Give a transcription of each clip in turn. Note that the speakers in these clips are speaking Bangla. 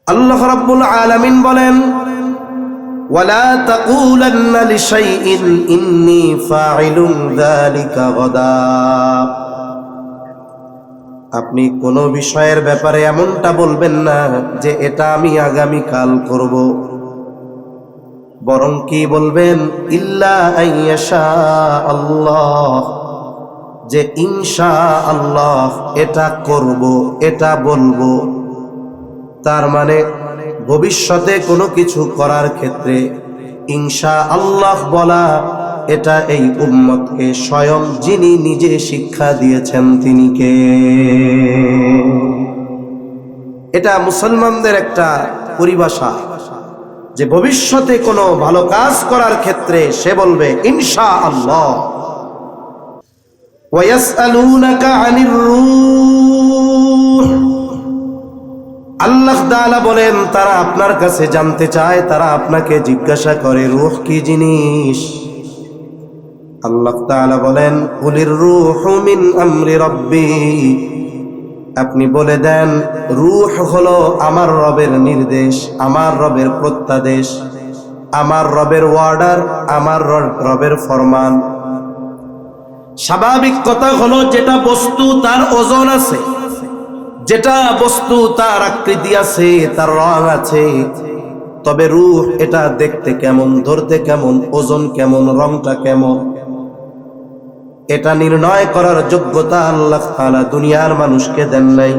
আল্লাহ রাব্বুল আলামিন বলেন, ওয়ালা তাকুলান্না লিশাইইন ইন্নী ফাইলুন যালিকা গাদা। আপনি কোনো বিষয়ের ব্যাপারে এমনটা বলবেন না যে এটা আমি আগামীকাল করব, বরং কি বলবেন, ইল্লা আইয়াশা আল্লাহ, যে ইনশাআল্লাহ এটা করব, এটা বলবো। তার মানে ভবিষ্যতে কোনো কিছু করার ক্ষেত্রে ইনশাআল্লাহ বলা, এটা এই উম্মতকে স্বয়ং যিনি নিজে শিক্ষা দিয়েছেন তিনি কে? এটা মুসলমানদের একটা পরিভাষা, যে ভবিষ্যতে কোনো ভালো কাজ করার ক্ষেত্রে সে বলবে ইনশাআল্লাহ। ওয়ায়াসআলুনাকা আনির রূহ, আল্লাহ তাআলা বলেন তারা আপনার কাছে জানতে চায়, তারা আপনাকে জিজ্ঞাসা করে রূহ কি জিনিস। আল্লাহ তাআলা বলেন কুলির রূহু মিন আমরি রাব্বি, আপনি বলে দেন রূহ হলো আমার রবের নির্দেশ, আমার রবের প্রত্যাদেশ, আমার রবের অর্ডার, আমার রবের ফরমান। স্বাভাবিক কথা হলো যেটা বস্তু তার ওজন আছে, যেটা বস্তু তার আকৃতি আছে, তার রং আছে, তবে রূহ এটা দেখতে কেমন, ধরতে কেমন, ওজন কেমন, রংটা কেমন, এটা নির্ণয় করার যোগ্যতা আল্লাহ তাআলা দুনিয়ার মানুষকে দেন নাই।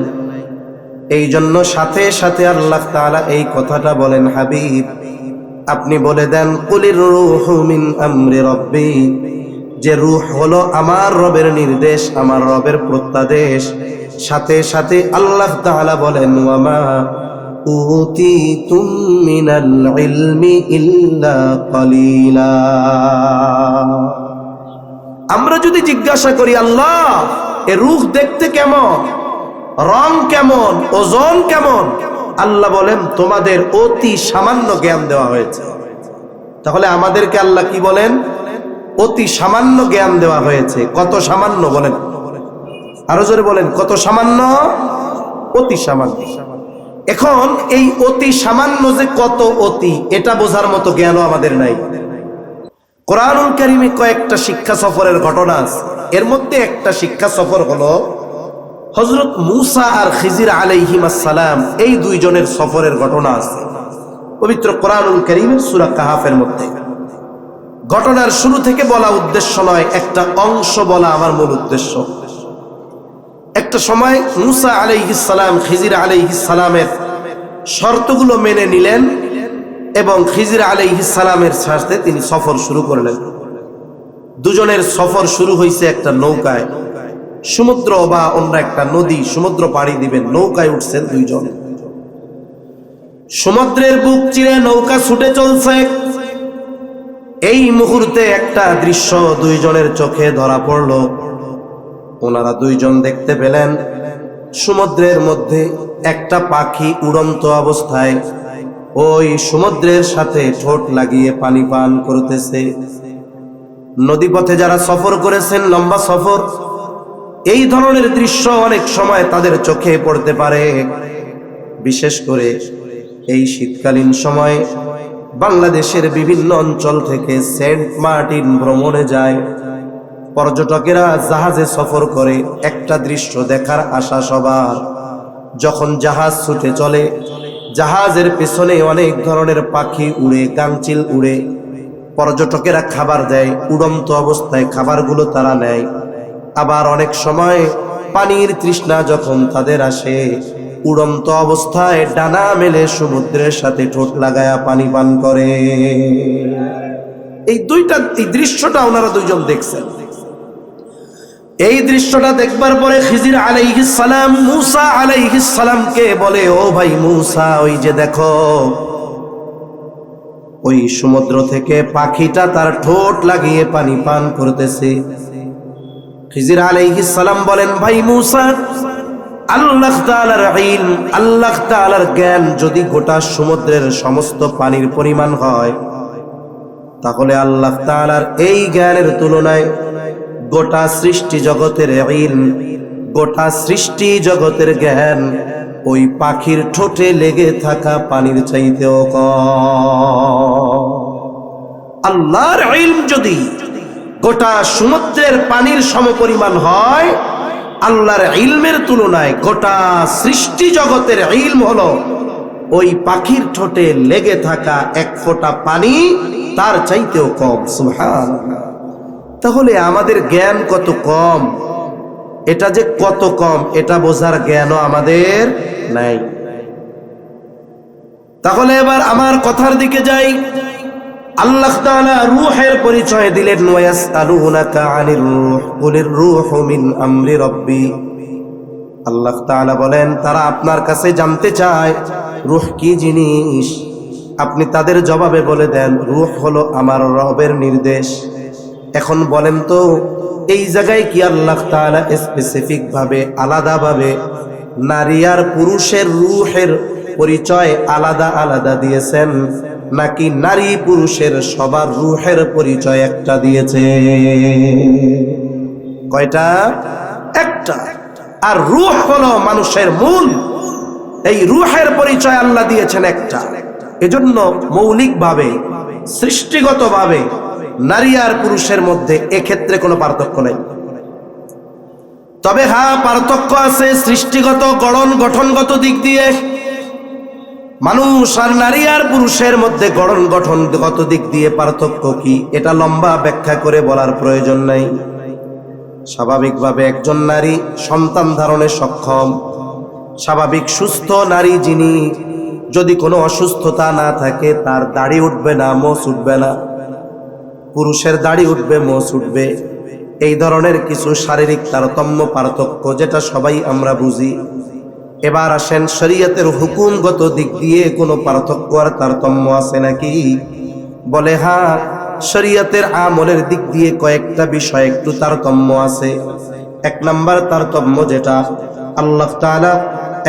এই জন্য সাথে সাথে আল্লাহ তাআলা এই কথাটা বলেন, হাবিব আপনি বলে দেন কুলির রূহু মিন আমরি রাব্বি, যে রূহ হলো আমার রবের নির্দেশ, আমার রবের প্রত্যাদেশ। সাথে সাথে আল্লাহ তাআলা বলেন ওয়ামা উতিতুম মিনাল ইলমি ইল্লা কালিলা। আমরা যদি জিজ্ঞাসা করি আল্লাহ এ রূহ দেখতে কেমন, রং কেমন, ওজন কেমন, আল্লাহ বলেন তোমাদের অতি সামান্য জ্ঞান দেওয়া হয়েছে। তাহলে আমাদেরকে আল্লাহ কি বলেন? অতি সামান্য জ্ঞান দেওয়া হয়েছে। কত সামান্য বলেন, আরো জোরে বলেন, কত সামান্য? অতি সামান্য। এখন এই অতি সামান্য যে কত অতি, এটা বোঝার মতো জ্ঞানও আমাদের নাই। কোরআনুল কারীমে কয়েকটা শিক্ষা সফরের ঘটনা আছে, এর মধ্যে একটা শিক্ষা সফর হলো হযরত মূসা আর খিজির আলাইহিমাস সালাম, এই দুইজনের সফরের ঘটনা আছে পবিত্র কোরআনুল কারীমের সূরা কাহাফের মধ্যে। ঘটনার শুরু থেকে বলা উদ্দেশ্য নয়, একটা অংশ বলা আমার মূল উদ্দেশ্য। একটা সময় মূসা আলাইহিস সালাম খিজির আলাইহিস সালামের শর্তগুলো মেনে নিলেন এবং খিজির আলাইহিস সালামের সাথে তিনি সফর শুরু করলেন। দুজনের সফর শুরু হয়েছে একটা নৌকায়, সমুদ্র বা অন্য একটা নদী, সমুদ্র পাড়ি দিবেন, নৌকায় উঠছেন দুইজন। সমুদ্রের বুক চিরে নৌকা ছুটে চলছে। এই মুহূর্তে একটা দৃশ্য দুইজনের চোখে ধরা পড়ল। ওনারা দুইজন দেখতে পেলেন সমুদ্রের মধ্যে একটা পাখি উড়ন্ত অবস্থায় ওই সমুদ্রের সাথে ঠোঁট লাগিয়ে পানি পান করতেছে। নদীপথে যারা সফর করেছেন, লম্বা সফর, এই ধরনের দৃশ্য অনেক সময় তাদের চোখে পড়তে পারে। বিশেষ করে এই শীতকালীন সময়ে বাংলাদেশের বিভিন্ন অঞ্চল থেকে সেন্ট মার্টিন ভ্রমণে যায় পর্যটকেরা, জাহাজে সফর করে। একটা দৃশ্য দেখার আশা সবার। যখন জাহাজ ছুটে চলে, জাহাজের পেছনে অনেক ধরনের পাখি উড়ে, গাংচিল উড়ে। পর্যটকেরা খাবার দেয়, উড়ন্ত অবস্থায় খাবারগুলো তারা নেয়। আবার অনেক সময় পানির তৃষ্ণা যখন তাদের আসে, উড়ন্ত অবস্থায় ডানা মেলে সমুদ্রের সাথে ঠোঁট লাগায়া পানি পান করে। এই দৃশ্যটা ওনারা দুইজন দেখছেন। এই দৃশ্যটা দেখবার পরে খিজির আলাইহিস সালাম মূসা আলাইহিস সালামকে বলে, ও ভাই মূসা, ওই যে দেখো ওই সমুদ্র থেকে পাখিটা তার ঠোঁট লাগিয়ে পানি পান করতেছে। খিজির আলাইহিস সালাম বলেন, ভাই মূসা, আল্লাহ তাআলার ইলম, আল্লাহ তাআলার জ্ঞান যদি গোটা সমুদ্রের সমস্ত পানির পরিমাণ হয়, তাহলে আল্লাহ তাআলার এই জ্ঞানের তুলনায় গোটা সৃষ্টি জগতের ইলম, গোটা সৃষ্টি জগতের জ্ঞান ওই পাখির ঠোঁটে লেগে থাকা পানির চাইতেও কম। আল্লাহর ইলম যদি গোটা সমুদ্রের পানির সমপরিমাণ হয়, আল্লাহর ইলমের তুলনায় গোটা সৃষ্টি জগতের ইলম হলো ওই পাখির ঠোঁটে লেগে থাকা এক ফোঁটা পানি তার চাইতেও কম। সুবহানাল্লাহ। তাহলে আমাদের জ্ঞান কত কম, এটা যে কত কম এটা বোঝার জ্ঞানও আমাদের নাই। তাহলে এবার আমার কথার দিকে যাই। আল্লাহ তাআলা রূহের পরিচয় দিলেন, ওয়ায়াসআলুনাকা আনির রূহ কুলির রূহু মিন আমরি রাব্বি। আল্লাহ তাআলা বলেন, তারা আপনার কাছে জানতে চায় রূহ কি জিনিস। আপনি তাদের জবাবে বলে দেন, রূহ হলো আমার রবের নির্দেশ। এখন বলেন তো, এই জায়গায় কি আল্লাহ তাআলা স্পেসিফিক ভাবে আলাদাভাবে নারী আর পুরুষের রূহের পরিচয় আলাদা আলাদা দিয়েছেন, নাকি নারী পুরুষের সবার রূহের পরিচয় একটা দিয়েছে? কয়টা? একটা। আর রূহ হলো মানুষের মূল, এই রূহের পরিচয় আল্লাহ দিয়েছেন একটা। এজন্য মৌলিকভাবে সৃষ্টিগতভাবে নারী আর পুরুষের মধ্যে এক্ষেত্রে কোনো পার্থক্য নেই। তবে হ্যাঁ, পার্থক্য আছে সৃষ্টিগত গঠনগত দিক দিয়ে। মানুষ আর নারী আর পুরুষের মধ্যে গঠনগত দিক দিয়ে পার্থক্য কি, এটা লম্বা ব্যাখ্যা করে বলার প্রয়োজন নাই। স্বাভাবিকভাবে একজন নারী সন্তান ধারণে সক্ষম, স্বাভাবিক সুস্থ নারী যিনি, যদি কোনো অসুস্থতা না থাকে তার দাড়ি উঠবে না, মোচ উঠবে না। পুরুষের দাড়ি উঠবে, মোচ উঠবে। এই ধরনের কিছু শারীরিক তারতম্য পার্থক্য যেটা সবাই আমরা বুঝি। এবার আসেন, শরীয়তের হুকুমগত দিক দিয়ে কোনো পার্থক্য আর তারতম্য আছে নাকি? বলে হ্যাঁ, শরীয়তের আমলের দিক দিয়ে কয়েকটা বিষয় একটু তারতম্য আছে। এক নাম্বার তারতম্য যেটা, আল্লাহ তাআলা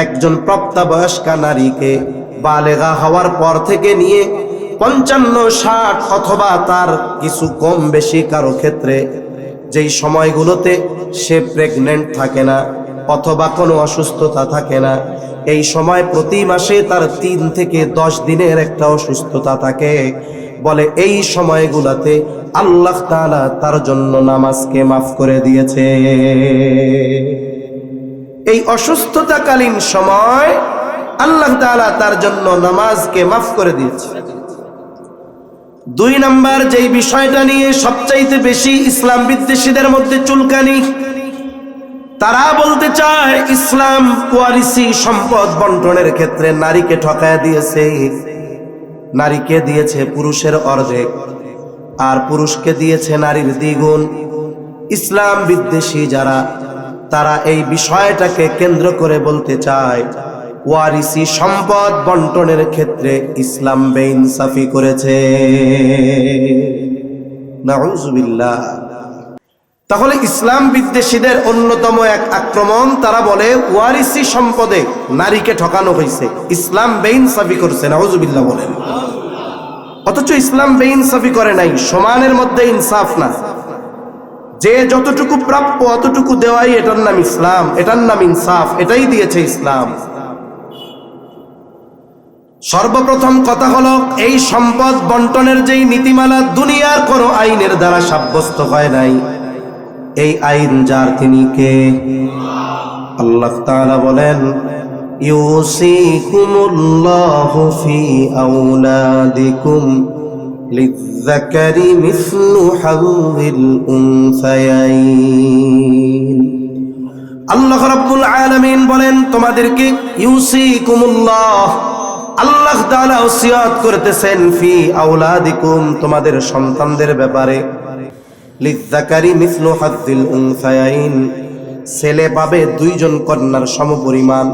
একজন প্রাপ্তবয়স্কা নারীকে বালেগা হওয়ার পর থেকে নিয়ে 55-60 অথবা তার কিছু কম বেশি কারো ক্ষেত্রে যেই সময়গুলোতে সে প্রেগনেন্ট থাকে না অথবা কোনো অসুস্থতা থাকে না, এই সময় প্রতি মাসে তার 3 থেকে 10 দিনের একটা অসুস্থতা থাকে। বলে এই সময়গুলোতে আল্লাহ তাআলা তার জন্য নামাজকে মাফ করে দিয়েছে। এই অসুস্থতাকালীন সময় আল্লাহ তাআলা তার জন্য নামাজকে মাফ করে দিয়েছে। 2 নাম্বার যেই বিষয়টা নিয়ে সবচাইতে বেশি ইসলাম বিদ্বেষীদের মধ্যে চুলকানি, তারা বলতে চায় ইসলাম ওয়ারিসি সম্পদ বন্টনের ক্ষেত্রে নারীকে ঠকায়া দিয়েছে। নারীকে দিয়েছে পুরুষের অর্ধেক, আর পুরুষকে দিয়েছে নারীর দ্বিগুণ। ইসলাম বিদ্বেষী যারা, তারা এই বিষয়টাকে কেন্দ্র করে বলতে চায় ওয়ারিসি সম্পদ বন্টনের ক্ষেত্রে ইসলাম বেইনসাফি করেছে। নাউযুবিল্লাহ। তাহলে ইসলাম বিদ্বেষীদের অন্যতম এক আক্রমণ, তারা বলে ওয়ারিসি সম্পদে নারীকে ঠকানো হয়েছে, ইসলাম বেইনসাফি করছে। নাউযুবিল্লাহ বলেন। অথচ ইসলাম বেইনসাফি করে নাই, সমানের মধ্যে ইনসাফ না। যে যতটুকু প্রাপ্য অতটুকু দেওয়াই এটার নাম ইসলাম, এটার নাম ইনসাফ, এটাই দিয়েছে ইসলাম। সর্বপ্রথম কথা হলো, এই সম্পদ বন্টনের যেই নীতিমালা দুনিয়ার কোনো আইনের দ্বারা সাব্যস্ত হয় নাই। এই আইন যার, তিনি কে? আল্লাহ তাআলা বলেন, ইউসিকুমুল্লাহু ফি আওলাদিকুম লিযযাকারি মিসলু হাযযিল উনসায়াইন। আল্লাহ রাব্বুল আলামিন বলেন, তোমাদেরকে ইউসিকুমুল্লাহ, আল্লাহ তাআলা ওসিয়ত করতেছেন, ফি আওলাদিকুম, তোমাদের সন্তানদের ব্যাপারে, লিযযাকারি মিসলু হাযযিল উনসায়াইন, ছেলে পাবে 2 জন কন্যার সমপরিমাণ।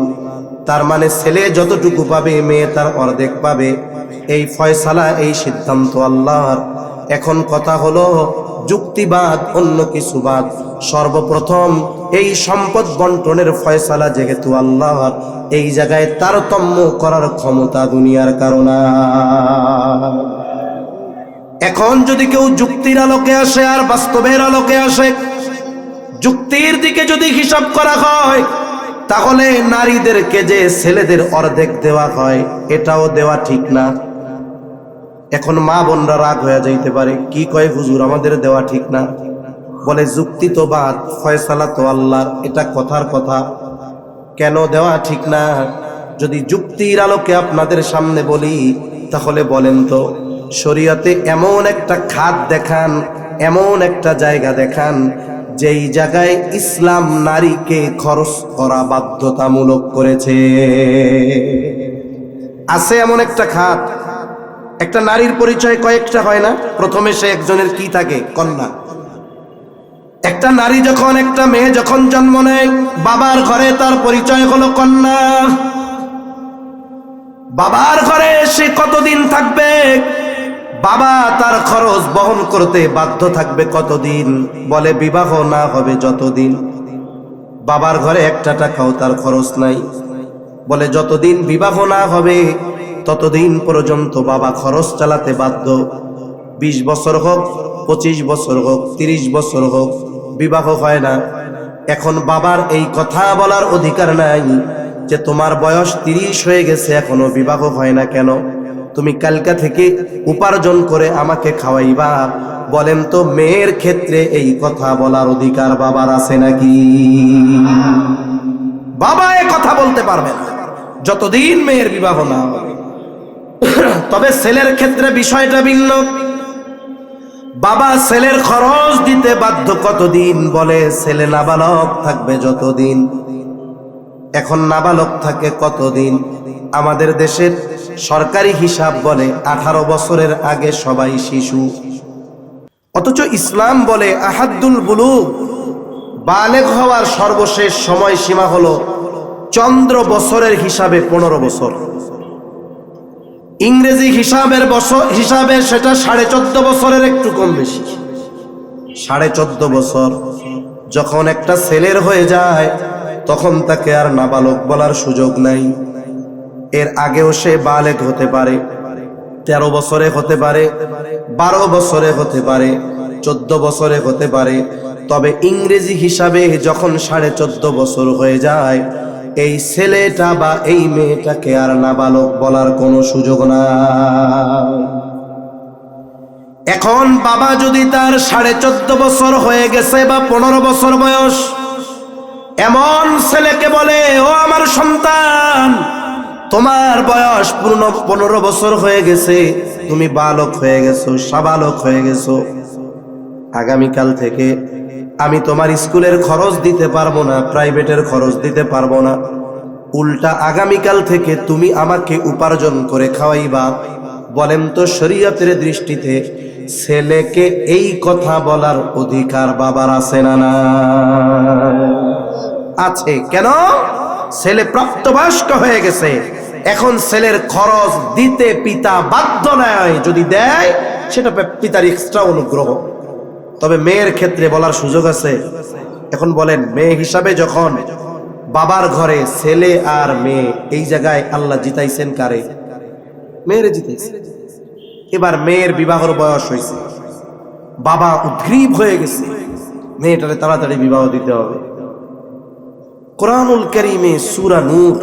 তার মানে ছেলে যতটুকু পাবে মেয়ে তার অর্ধেক পাবে। এই ফয়সালা, এই সিদ্ধান্ত আল্লাহর। এখন কথা হলো, যুক্তিবাদ অন্য কিছু বাদ, সর্বপ্রথম এই সম্পদ বন্টনের ফয়সালা যেহেতু আল্লাহর, এই জায়গায় তারতম্য করার ক্ষমতা দুনিয়ার কারণে। এখন যদি কেউ যুক্তির আলোকে আসে আর বাস্তবের আলোকে আসে, যুক্তির দিকে যদি হিসাব করা হয়, তাহলে নারীদেরকে যে ছেলেদের অর্ধেক দেওয়া হয়, এটাও দেওয়া ঠিক না। এখন মা বোনরা রাগ হয়ে যাইতে পারে, কি কয় হুজুর আমাদের দেওয়া ঠিক না? বলে যুক্তি তো বাদ, ফয়সালা তো আল্লাহ, এটা কথার কথা। কেন দেওয়া ঠিক না? যদি যুক্তির আলোকে আপনাদের সামনে বলি, তাহলে বলেন তো শরীয়তে এমন একটা খাত দেখান, এমন একটা জায়গা দেখান যেই জায়গায় ইসলাম নারীকে খরচ করা বাধ্যতামূলক করেছে। আছে এমন একটা খাত? একটা নারীর পরিচয় কয়েকটা হয় না? প্রথমে সে একজনের কি থাকে? কন্যা। একটা নারী যখন, একটা মেয়ে যখন জন্ম নেয়, বাবার ঘরে তার পরিচয় হলো কন্যা। বাবার ঘরে সে কতদিন থাকবে? বাবা তার খরচ বহন করতে বাধ্য থাকবে কতদিন? বলে বিবাহ না হবে যতদিন। বাবার ঘরে একটা টাকাও তার খরচ নাই। বলে যতদিন বিবাহ না হবে ততদিন পর্যন্ত বাবা খরচ চালাতে বাধ্য। 20 বছর হোক, 25 বছর হোক, 30 বছর হোক, বিবাহ হয় না। এখন বাবার এই কথা বলার অধিকার নাই যে তোমার বয়স 30 হয়ে গেছে, এখনো বিবাহ হয় না কেন? তুমি কালকা থেকে উপার্জন করে আমাকে খাওয়াইবা। বলেন তো মেয়ের ক্ষেত্রে এই কথা বলার অধিকার বাবার আছে নাকি? বাবা এ কথা বলতে পারবে না যতদিন মেয়ের বিবাহ না হবে। তবে ছেলের ক্ষেত্রে বিষয়টা ভিন্ন। বাবা ছেলের খরচ দিতে বাধ্য কতদিন? বলে ছেলে নাবালক থাকবে যতদিন। এখন নাবালক থাকে কতদিন? আমাদের দেশের সরকারি হিসাব বলে 18 বছরের আগে সবাই শিশু। অথচ ইসলাম বলে আহাদ্দুল বুলুগ, বালেগ হওয়ার সর্বশেষ সময় সীমা হলো চন্দ্র বছরের হিসাবে 15 বছর। ইংরেজি হিসাবের বছর হিসাবে সেটা 14.5 বছরের একটু কম বেশি। 14.5 বছর যখন একটা ছেলের হয়ে যায়, তখন তাকে আর নাবালক বলার সুযোগ নাই। এর আগেও সে বালেগ হতে পারে, 13 বছরে হতে পারে, 12 বছরে হতে পারে, 14 বছরে হতে পারে। তবে ইংরেজি হিসাবে যখন 14.5 বছর হয়ে যায়, এই ছেলেটা বা এই মেয়েটাকে আর নাবালক বলার কোনো সুযোগ নাই। এখন বাবা যদি তার 14.5 বছর হয়ে গেছে বা 15 বছর বয়স, এমন ছেলেকে বলে, ও আমার সন্তান, তোমার বয়স 15 বছর হয়ে গেছে, তুমি বালক হয়ে গেছো, সাবালক হয়ে গেছো, আগামীকাল থেকে আমি তোমার স্কুলের খরচ দিতে পারবো না, প্রাইভেটের খরচ দিতে পারবো না। উল্টা আগামীকাল থেকে তুমি আমাকে উপার্জন করে খাওয়াইবা। বলেন তো শরীয়তের দৃষ্টিতে ছেলেকে এই কথা বলার অধিকার বাবার আছে না? না আছে। কেন? ছেলে প্রাপ্তবয়স্ক হয়ে গেছে, এখন ছেলের খরচ দিতে পিতা বাধ্য নয়। যদি দেয় সেটা পিতার এক্সট্রা অনুগ্রহ। তবে মেয়ের ক্ষেত্রে বলার সুযোগ আছে। এখন বলেন, মেয়ে হিসাবে যখন বাবার ঘরে ছেলে আর মেয়ে, এই জায়গায় আল্লাহ জিতাইছেন কারে? মেয়েরে জিতাইছে। এবার মেয়ের বিবাহের বয়স হয়েছে, বাবা উদ্গ্রীব হয়ে গেছে, মেয়েটারে তাড়াতাড়ি বিবাহ দিতে হবে। কোরআনুল কারীমে সূরা নূর,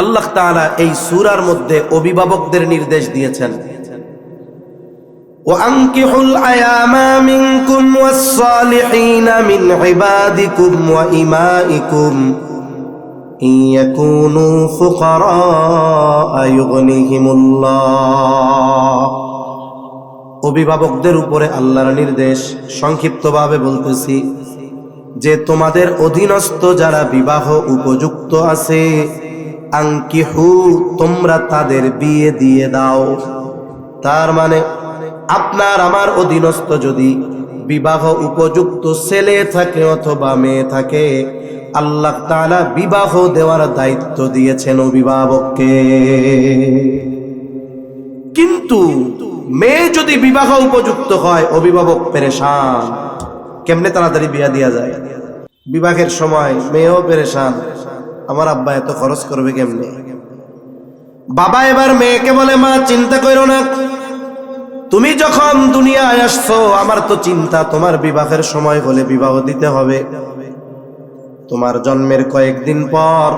আল্লাহ তাআলা এই সূরার মধ্যে অভিভাবকদের নির্দেশ দিয়েছেন, وَأَنكِحُوا الْأَيَامَ مِنكُمْ وَالصَّالِحِينَ مِنْ عِبَادِكُمْ وَإِمَائِكُمْ إِنْ يَكُونُوا فُقَرَاءَ يُغْنِهِمُ اللَّهُ। অভিভাবকদের উপরে আল্লাহর নির্দেশ। সংক্ষিপ্তভাবে বলতেছি যে তোমাদের অধীনস্থ যারা বিবাহ উপযুক্ত আছে, আনকিহু, তোমরা তাদের বিয়ে দিয়ে দাও। তার মানে আপনার আমার অধীনস্থ যদি বিবাহ উপযুক্ত ছেলে থাকে অথবা মেয়ে থাকে, আল্লাহ তাআলা বিবাহ দেওয়ার দায়িত্ব দিয়েছেন অভিভাবককে। কিন্তু মেয়ে যদি বিবাহ উপযুক্ত হয়, অভিভাবক পেরেশান, কেমনে তাড়াতাড়ি বিয়া দেয়া যায়। বিবাহের সময় মেয়েও পেরেশান, আমার আব্বা এত খরচ করবে কেমনে। বাবা এবার মেয়েকে বলে, মা চিন্তা করো না, তুমি যখন দুনিয়ায় আসছো, আমার তো চিন্তা তোমার বিবাহের সময় হলে বিবাহ দিতে হবে। তোমার জন্মের কয়েকদিন পর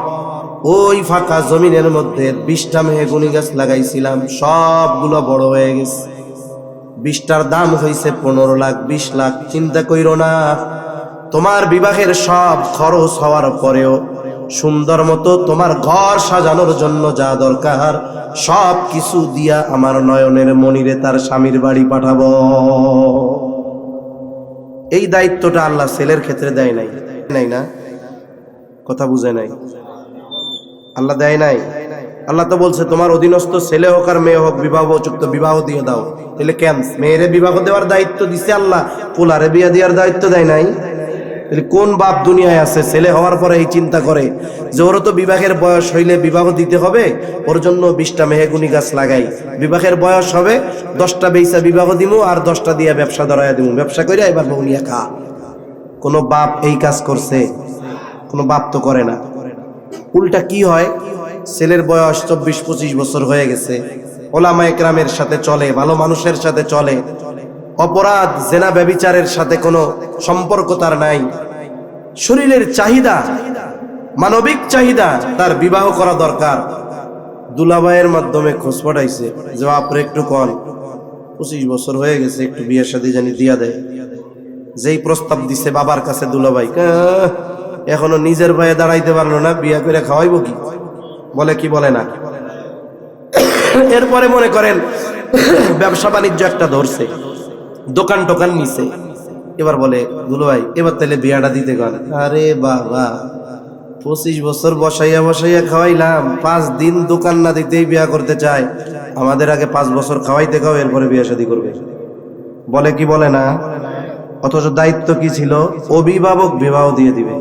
ওই ফাঁকা জমিনের মধ্যে 20টা মেহগুনি গাছ লাগাইছিলাম, সবগুলো বড় হয়ে গেছে। 20টার দাম হয়েছে 15 লাখ 20 লাখ। চিন্তা কইরো না, তোমার বিবাহের সব খরচ হওয়ার পরেও সুন্দর মতো তোমার ঘর সাজানোর জন্য যা দরকার সব কিছু দিয়া আমার নয়নের মনিরে তার স্বামীর বাড়ি পাঠাবো। এই দায়িত্বটা আল্লাহ ছেলের ক্ষেত্রে দেয় নাই, নাই না? কথা বুঝে নাই? আল্লাহ দেয় নাই। আল্লাহ তো বলছে তোমার অধীনস্থ ছেলে হোক আর মেয়ে হোক বিবাহ উপযুক্ত বিবাহ দিয়ে দাও। তাহলে কেন মেয়েরে বিবাহ দেওয়ার দায়িত্ব দিছে আল্লাহ, পোলারে বিয়া দেওয়ার দায়িত্ব দেয় নাই? তাহলে কোন বাপ দুনিয়ায় আছে ছেলে হওয়ার পরে এই চিন্তা করে যে ওরও তো বিবাহের বয়স হইলে বিবাহ দিতে হবে, ওর জন্য 20টা মেহগুনি গাছ লাগাই, বিবাহের বয়স হবে 10টা বেইসা বিবাহ দিমু আর 10টা দিয়ে ব্যবসা ধরাইয়া দিমু, ব্যবসা করে এবার বউ নিয়ে খা। কোনো বাপ এই কাজ করছে? কোনো বাপ তো করে না। উল্টা কি হয়, ছেলের বয়স 24-25 বছর হয়ে গেছে, ওলামা একরামের সাথে চলে, ভালো মানুষের সাথে চলে, অপরাধ জেনা ব্যভিচারের সাথে কোনো সম্পর্ক তার নাই, শরীরের চাহিদা মানবিক চাহিদা তার বিবাহ করা দরকার। দুলাভাইয়ের মাধ্যমে খোঁজ পাঠাইছে যে আপরে একটু কন 25 বছর হয়ে গেছে, একটু বিয়ের শাদী জানি দিয়া দেয়। যেই প্রস্তাব দিছে বাবার কাছে দুলাভাই এখনো নিজের ভাইয়ে দাঁড়াইতে পারলো না, বিয়া করে খাওয়াইবো কি? বলে কি বলে না? এরপরে মনে করেন ব্যবসা বাণিজ্য একটা ধরছে, দোকান টোকান নিছে, এবার বলে দুলাভাই এবার তাহলে বিয়াটা দিতে গেল। আরে বাবা 25 বছর বসাইয়া বসাইয়া খাওয়াইলাম, 5 দিন দোকান না দিতেই বিয়া করতে চায়। আমাদের আগে 5 বছর খাওয়াইতে খাও, এরপরে বিয়া শাদী করবে। বলে কি বলে না? অথচ দায়িত্ব কি ছিল? অভিভাবক বিবাহ দিয়ে দিবে।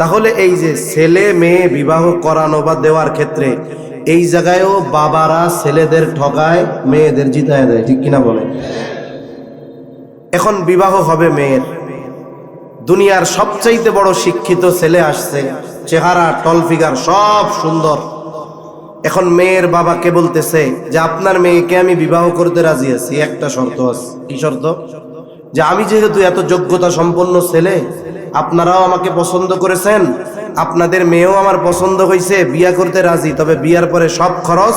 তাহলে এই যে ছেলে মেয়ে বিবাহ করানো বা দেওয়ার ক্ষেত্রে এই জায়গায়ও বাবারা ছেলেদের ঠকায়, মেয়েদের জিতায় দেয়, ঠিক কিনা বলে? এখন বিবাহ হবে মেয়ের, দুনিয়ার সবচাইতে বড় শিক্ষিত ছেলে আসছে, চেহারা টল ফিগার সব সুন্দর। এখন মেয়ের বাবাকে বলতেছে যে আপনার মেয়েকে আমি বিবাহ করতে রাজি আছি, একটা শর্ত আছে। কি শর্ত? যে আমি যেহেতু এত যোগ্যতা সম্পন্ন ছেলে, আপনারাও আমাকে পছন্দ করেছেন, আপনাদের মেয়েও আমার পছন্দ হয়েছে, বিয়া করতে রাজি, তবে বিয়ার পরে সব খরচ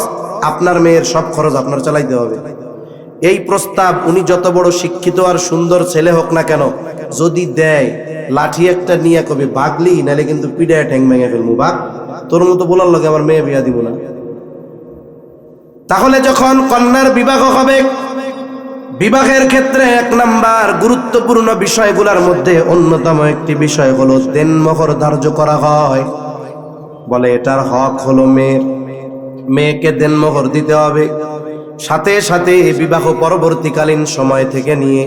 আপনার মেয়ের, সব খরচ আপনার চালাইতে হবে। এই প্রস্তাব উনি যত বড় শিক্ষিত আর সুন্দর ছেলে হোক না কেন যদি দেয়, লাঠি একটা নিয়ে কবি ভাগলি, নাহলে কিন্তু পিড়ায় ঠ্যাং ভেঙে ফেলবো, ভাগ, তোর মতো বলার লগে আমার মেয়ে বিয়া দিব না। তাহলে যখন কন্যার বিবাহ হবে, বিবাহের ক্ষেত্রে 1 নাম্বার গুরুত্বপূর্ণ বিষয়গুলোর মধ্যে অন্যতম একটি বিষয় হলো দেনমোহর ধার্য করা হয়। বলে এটার হক হলো মেয়েকে দেনমোহর দিতে হবে। সাথে সাথে বিবাহ পরবর্তীকালীন সময় থেকে নিয়ে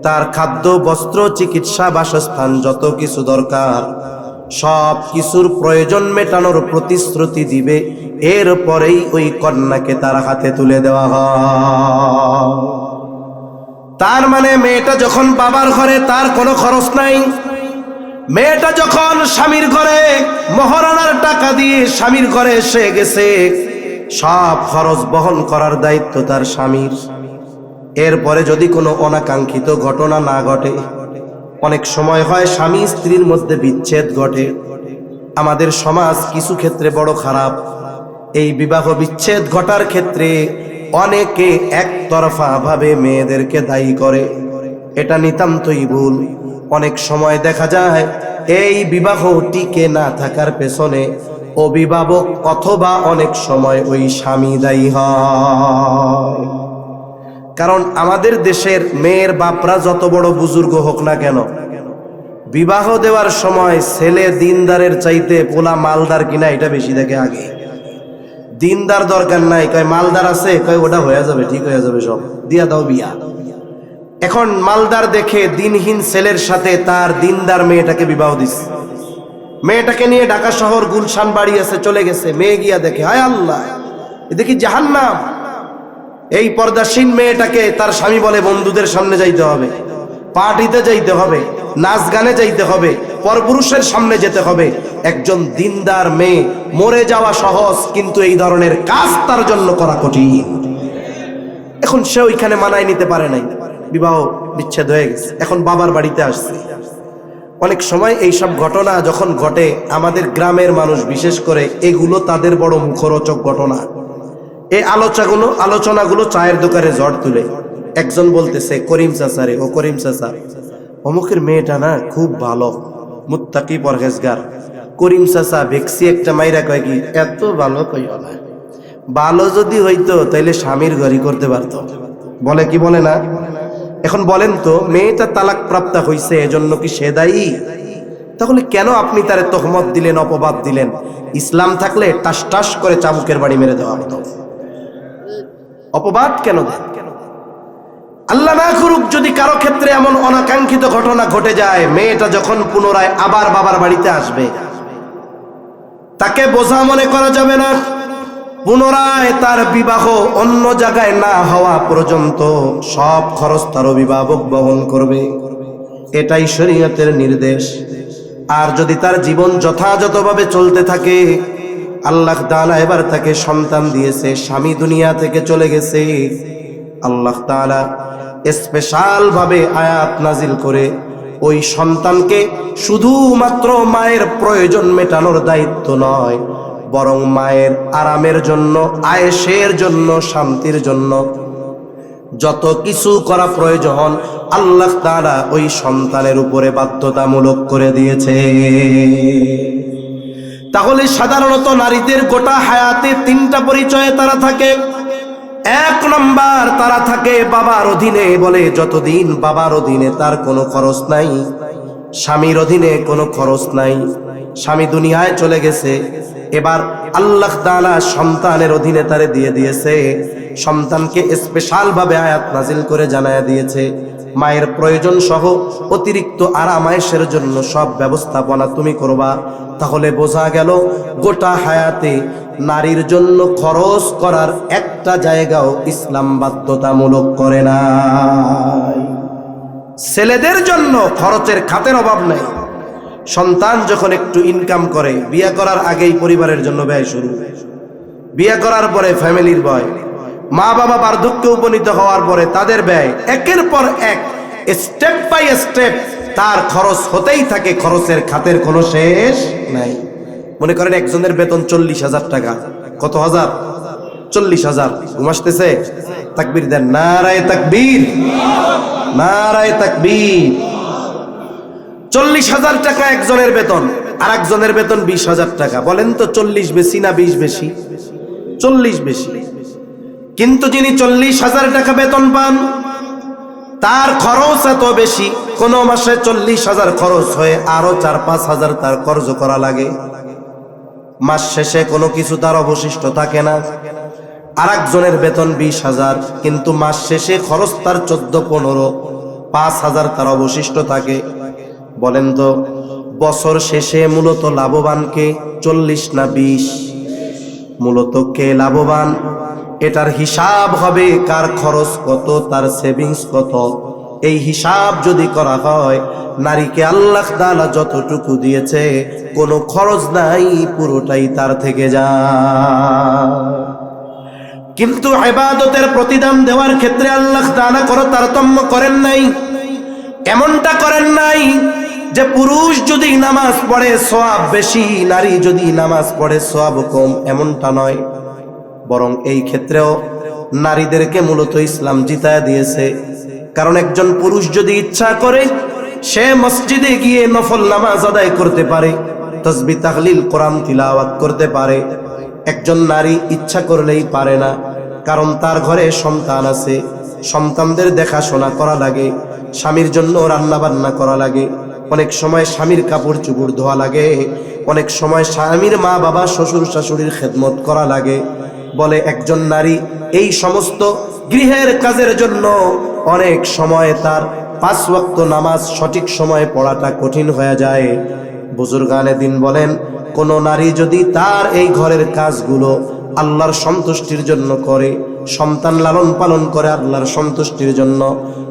তার খাদ্য, বস্ত্র, চিকিৎসা, বাসস্থান যত কিছু দরকার সব কিছুর প্রয়োজন মেটানোর প্রতিশ্রুতি দিবে। এরপরেই ওই কন্যাকে তার হাতে তুলে দেওয়া হয়। তার মানে মেয়েটা যখন বাবার ঘরে তার কোনো খরচ নাই, মেয়েটা যখন স্বামীর ঘরে মহারানার টাকা দিয়ে স্বামীর ঘরে এসে গেছে, সব খরচ বহন করার দায়িত্ব তার স্বামীর। এরপরে যদি কোনো অনাকাঙ্ক্ষিত ঘটনা না ঘটে, অনেক সময় হয় স্বামী স্ত্রীর মধ্যে বিচ্ছেদ ঘটে। আমাদের সমাজ কিছু ক্ষেত্রে বড় খারাপ। এই বিবাহ বিচ্ছেদ ঘটার ক্ষেত্রে অনেকে একতরফা ভাবে মেয়েদেরকে দায়ী করে, এটা নিতান্তই ভুল। অনেক সময় দেখা যায় এই বিবাহ টিকে না থাকার পেছনে অভিভাবক অথবা অনেক সময় ওই স্বামী দায়ী হয়। কারণ আমাদের দেশের মেয়ের বাপরা যত বড় বুজুর্গ হোক না কেন, বিবাহ দেওয়ার সময় ছেলে দিনদারের চাইতে পোলা মালদার কিনা এটা বেশি দেখে আগে। দিনদার দরকার নাই, কয় মালদার আছে, কয় ওটা হয়ে যাবে, ঠিক হয়ে যাবে, সব দিয়া দাও বিয়া। এখন মালদার দেখে দিনহীন ছেলের সাথে তার দিনদার মেয়েটাকে বিবাহ দিচ্ছে। মেয়েটাকে নিয়ে ঢাকা শহর গুলশান বাড়ি আছে চলে গেছে, মেয়ে গিয়া দেখে হায় আল্লাহ, এ দেখি জাহান্নাম। এই পর্দাসীন মেয়েটাকে তার স্বামী বলে বন্ধুদের সামনে যাইতে হবে, পার্টিতে যাইতে হবে, নাচ গানে যাইতে হবে, পরপুরুষের সামনে যেতে হবে। একজন দিনদার মেয়ে মরে যাওয়া সহজ, কিন্তু এই ধরনের কাজ তার জন্য করা কঠিন। এখন সে ওইখানে মানায় নিতে পারে নাই, বিবাহ বিচ্ছেদ হয়ে গেছে, এখন বাবার বাড়িতে আসছে। অনেক সময় এই সব ঘটনা যখন ঘটে, আমাদের গ্রামের মানুষ বিশেষ করে এগুলো তাদের বড় মুখরোচক ঘটনা। এই আলোচনাগুলো চায়ের দোকানে ঝড় তুলে। একজন বলতেছে, করিম চাচা রে, ও করিম চাচা, অমুকের মেয়েটা না খুব ভালো, মুত্তাকি পরহেজগার। করিম চাচা ভেক্সি একটা মাইরা কয় কি, এত ভালো কইও না, ভালো যদি হইতো তাইলে স্বামীর ঘরই করতে পারতো। বলে কি বলে না? এখন বলেন তো, মেয়েটা তালাক প্রাপ্ত হইছে, এজন্য কি সে দায়ী? তাহলে কেন আপনি তারে তহমত দিলেন, অপবাদ দিলেন? ইসলাম থাকলে টাস টাস করে চাবুকের বাড়ি মেরে দেওয়া হতো। অপবাদ কেন দেন? আল্লাহ না করুক যদি কারো ক্ষেত্রে এমন অনাকাঙ্ক্ষিত ঘটনা ঘটে যায়, মেয়েটা যখন পুনরায় আবার বাবার বাড়িতে আসবে, তাকে বোঝা মনে করা যাবে না। পুনরায় তার বিবাহ অন্য জায়গায় না হওয়া পর্যন্ত সব খরচ তার অভিভাবক বহন করবে, এটাই শরীয়তের নির্দেশ। আর যদি তার জীবন যথাযথভাবে চলতে থাকে, আল্লাহ তাআলা এবার তাকে সন্তান দিয়েছে, স্বামী দুনিয়া থেকে চলে গেছে, আল্লাহ তাআলা স্পেশাল ভাবে আয়াত নাজিল করে ওই সন্তানকে শুধুমাত্র মায়ের প্রয়োজন মেটানোর দায়িত্ব নয়, বরং মায়ের আরামের জন্য, আয়েশের জন্য, শান্তির জন্য যত কিছু করা প্রয়োজন আল্লাহ তাআলা ওই সন্তানের উপরে বাধ্যতামূলক করে দিয়েছে। তাহলে সাধারণত নারীদের গোটা হায়াতে তিনটা পরিচয়ে তারা থাকে। এক নাম্বার, তারা থাকে বাবার অধীনে। বলে যতদিন বাবার অধীনে তার কোনো খরচ নাই, স্বামীর অধীনে কোনো খরচ নাই, স্বামী দুনিয়ায় চলে গেছে, এবার আল্লাহ তাআলা সন্তানের অধীনে তারে দিয়ে দিয়েছে। সন্তানকে স্পেশাল ভাবে আয়াত নাজিল করে জানায়া দিয়েছে, মায়ের প্রয়োজন সহ অতিরিক্ত আরাম আয়েশের জন্য সব ব্যবস্থাপনা তুমি করবা। তাহলে বোঝা গেল গোটা হায়াতে নারীর জন্য খরচ করার একটা জায়গাও ইসলাম বাধ্যতামূলক করে নাই। ছেলেদের জন্য খরচের খাতের অভাব নাই। সন্তান যখন একটু ইনকাম করে, বিয়ে করার আগেই পরিবারের জন্য ব্যয় শুরু, বিয়ে করার পরে ফ্যামিলির ব্যয়, মা বাবা বার্ধক্যে উপনীত হওয়ার পরে তাদের ব্যয়, একের পর এক স্টেপ বাই স্টেপ তার খরচ হতেই থাকে। খরচের খাতের কোনো শেষ নাই। মনে করেন একজনের বেতন 40,000 টাকা। কত হাজার? 40,000। ঘুম আসতেছে? তাকবীর দেন, নারায়ে তাকবীর, নারায়ে তাকবীর। 40,000 টাকা একজনের বেতন, আর একজনের বেতন 20,000 টাকা। বলেন তো 40 বেশি না 20 বেশি? 40 বেশি। কিন্তু যিনি 40,000 টাকা বেতন পান, তার খরচ এত বেশি, কোন মাসে 40,000 খরচ হয়ে আরো 4-5 হাজার তার খরচ করা লাগে। মাস শেষে কোনো কিছু তার অবশিষ্ট থাকে না। আর একজনের বেতন 20,000, কিন্তু মাস শেষে খরচ তার 14-15, 5,000 তার অবশিষ্ট থাকে। বলেন তো বছর শেষে মূলত লাভবান কে, 40 না 20? মূলত কে লাভবান? এটার হিসাব হবে কার খরচ কত, তার সেভিংস কত। এই হিসাব যদি করা হয়, নারীকে আল্লাহ তাআলা যতটুকু দিয়েছে কোনো খরচ নাই, পুরোটাই তার থেকে যায়। কিন্তু ইবাদতের প্রতিদান দেওয়ার ক্ষেত্রে আল্লাহ তাআলা কোনো তারতম্য করেন নাই। এমনটা করেন নাই যে পুরুষ যদি নামাজ পড়ে সওয়াব বেশি, নারী যদি নামাজ পড়ে সওয়াব কম, এমনটা নয়। বরং এই ক্ষেত্রেও নারীদেরকে মূলত ইসলাম জিতায়া দিয়েছে। কারণ একজন পুরুষ যদি ইচ্ছা করে, সে মসজিদে গিয়ে নফল নামাজ আদায় করতে পারে, তাসবিহ তাহলিল কোরআন তিলাওয়াত করতে পারে। একজন নারী ইচ্ছা করলেই পারে না, কারণ তার ঘরে সন্তান আছে, সন্তানদের দেখাশোনা করা লাগে, স্বামীর জন্য রান্না বান্না করা লাগে, অনেক সময় স্বামীর কাপড় চোপড় ধোয়া লাগে, অনেক সময় স্বামীর মা বাবা শ্বশুর শাশুড়ির খেদমত করা লাগে। বলে একজন নারী এই সমস্ত গৃহের কাজের জন্য অনেক সময় তার 5 ওয়াক্ত নামাজ সঠিক সময়ে পড়াটা কঠিন হয়ে যায়। বুজুর্গানে দিন বলেন, কোন নারী যদি তার এই ঘরের কাজগুলো আল্লাহর সন্তুষ্টির জন্য করে, সন্তান লালন পালন করে আল্লাহর সন্তুষ্টির জন্য,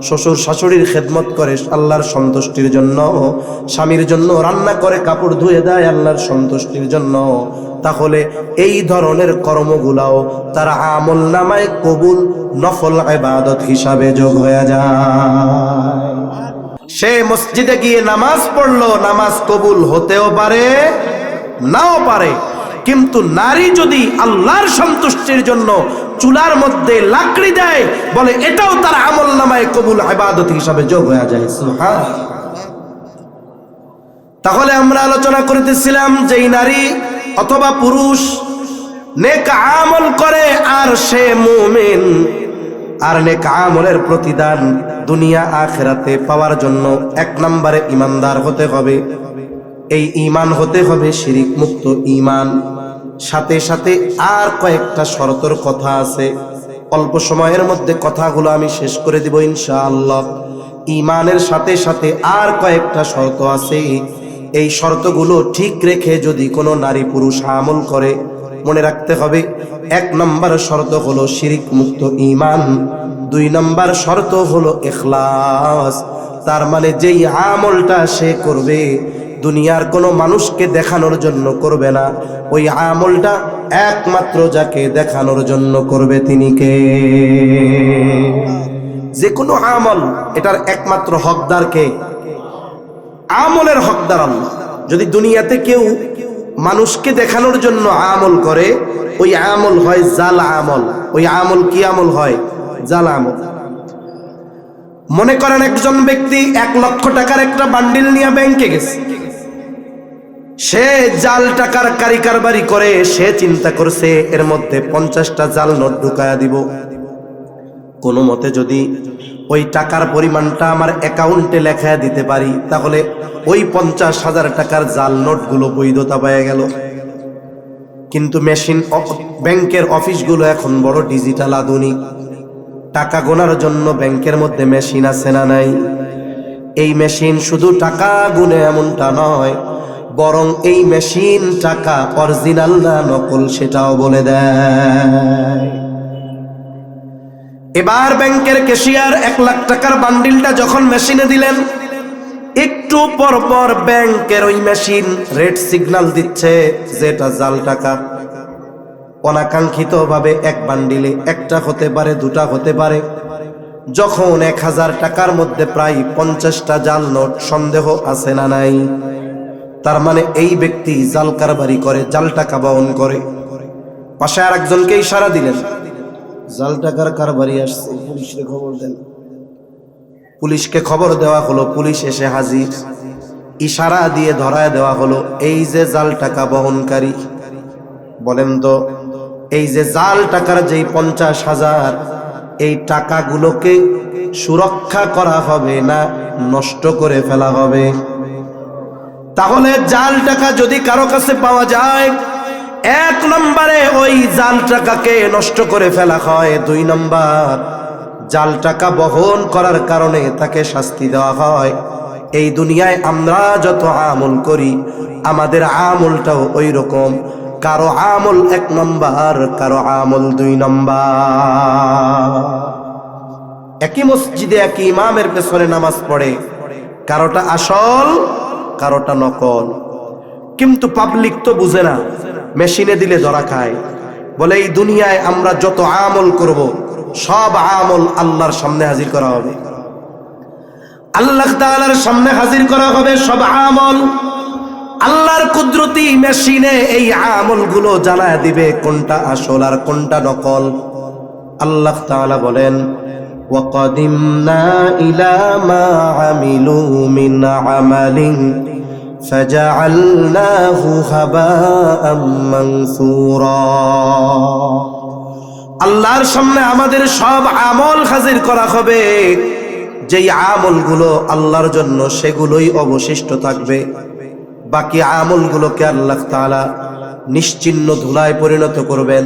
শ্বশুর শাশুড়ির খেদমত করে আল্লাহর সন্তুষ্টির জন্য, স্বামীর জন্য রান্না করে কাপড় ধুয়ে দেয় আল্লাহর সন্তুষ্টির জন্য, তাহলে এই ধরনের কর্মগুলাও তার আমল নামায় কবুল নফল ইবাদত হিসাবে যোগ হয়ে যায়। সে মসজিদে গিয়ে নামাজ পড়লো, নামাজ কবুল হতেও পারে নাও পারে, কিন্তু নারী যদি আল্লাহর সন্তুষ্টির জন্য চুলার মধ্যে লাকড়ি দেয়, বলে এটাও তার আমল নামায় কবুল ইবাদত হিসাবে যোগ হয়ে যায়। সুবহানাল্লাহ। তাহলে আমরা আলোচনা করতেছিলাম যে নারী অথবা পুরুষ নেক আমল করে আর সে মুমিন, আর নেক আমলের প্রতিদান দুনিয়া আখিরাতে পাওয়ার জন্য এক নম্বরে ইমানদার হতে হবে। এই ঈমান হতে হবে শিরিক মুক্ত ঈমান। সাথে সাথে আর কয়েকটা শর্তের কথা আছে, অল্প সময়ের মধ্যে কথাগুলো আমি শেষ করে দিব ইনশাআল্লাহ। ঈমানের সাথে সাথে আর কয়েকটা শর্ত আছে, এই শর্তগুলো ঠিক রেখে যদি কোনো নারী পুরুষ আমল করে, মনে রাখতে হবে এক নম্বর শর্ত হলো শিরিক মুক্ত ঈমান, দুই নম্বর শর্ত হলো ইখলাস। তার মানে যেই আমলটা সে করবে দুনিয়ার কোনো মানুষকে দেখানোর জন্য করবে না, ওই আমলটা একমাত্র যাকে দেখানোর জন্য করবে তিনি কে? যে কোনো আমল এটার একমাত্র হকদার কে? আমলের হকদার আল্লাহ। যদি দুনিয়াতে কেউ মানুষকে দেখানোর জন্য আমল করে, ওই আমল হয় জাল আমল। ওই আমল কি আমল হয়? জাল আমল। মনে করেন একজন ব্যক্তি 1 লক্ষ টাকার একটা বান্ডিল নিয়ে ব্যাংকে গেছে, সে জাল টাকার কারবারি করে সে চিন্তা করছে এর মধ্যে 50টা জাল নোট ঢুকায়া দিব, কোনো মতে যদি ওই টাকার পরিমাণটা আমার অ্যাকাউন্টে লেখা দিতে পারি, তাহলে ওই 50,000 টাকার জাল নোটগুলো বৈধতা পেয়ে গেল। কিন্তু মেশিন, ব্যাংকের অফিসগুলো এখন বড় ডিজিটাল আধুনিক, টাকা গোনার জন্য ব্যাংকের মধ্যে মেশিন আছে না নাই? এই মেশিন শুধু টাকা গুনে এমনটা নয়, বরং এই মেশিন টাকা অরিজিনাল না নকল সেটাও বলে দেয়। এবার ব্যাংকের ক্যাশিয়ার 1 লাখ টাকার বান্ডিলটা যখন মেশিনে দিলেন, একটু পর পর ব্যাংকের ওই মেশিন রেড সিগন্যাল দিচ্ছে যে এটা জাল টাকা। অনাকাঙ্ক্ষিত ভাবে এক বান্ডিলে একটা হতে পারে, দুটা হতে পারে। যখন 1000 টাকার মধ্যে প্রায় 50টা জাল নোট, সন্দেহ আছে না নাই? তার মানে এই ব্যক্তি জাল কারবারি করে, জাল টাকা বহন করে। পাশে আর একজনকে ইশারা দিলেন, জাল টাকার কারবারি আসছে, পুলিশকে খবর দেন। পুলিশকে খবর দেওয়া হলো, পুলিশ এসে হাজির। ইশারা দিয়ে ধরায় দেওয়া হলো এই যে জাল টাকা বহনকারী। বলেন তো, এই যে জাল টাকার যেই 50,000, এই টাকাগুলোকে সুরক্ষা করা হবে না নষ্ট করে ফেলা হবে? তাহলে জাল টাকা যদি কারো কাছে পাওয়া যায়, 1 নম্বরে ওই জাল টাকাকে নষ্ট করে ফেলা হয়, 2 নম্বর জাল টাকা বহন করার কারণে তাকে শাস্তি দেওয়া হয়। এই দুনিয়ায় আমরা যত আমল করি, আমাদের আমলটাও ওই রকম। কারো আমল 1 নম্বর, কারো আমল 2 নম্বর। একই মসজিদে একই ইমামের পেছনে নামাজ পড়ে, কারোটা আসল, কারোটা নকল। কিন্তু পাবলিক তো বুঝে না, মেশিনে দিলে ধরা খায়। বলে এই দুনিয়ায় আমরা যত আমল করব, সব আমল আল্লাহর সামনে হাজির করা হবে, আল্লাহ তাআলার সামনে হাজির করা হবে সব আমল। আল্লাহর কুদরতি মেশিনে এই আমলগুলো জানায় দিবে কোনটা আসল আর কোনটা নকল। আল্লাহ তাআলা বলেন, ওয়াকাদিমনা ইলা মা আমিলু মিন আমালিন ফাজআলনাহু হাবাআম মানসুরা। আল্লাহর সামনে আমাদের সব আমল হাজির করা হবে, যেই আমলগুলো আল্লাহর জন্য সেগুলোই অবশিষ্ট থাকবে। বাকি আমলগুলোকে আল্লাহ তাআলা নিশ্চিহ্ন ধুলায় পরিণত করবেন।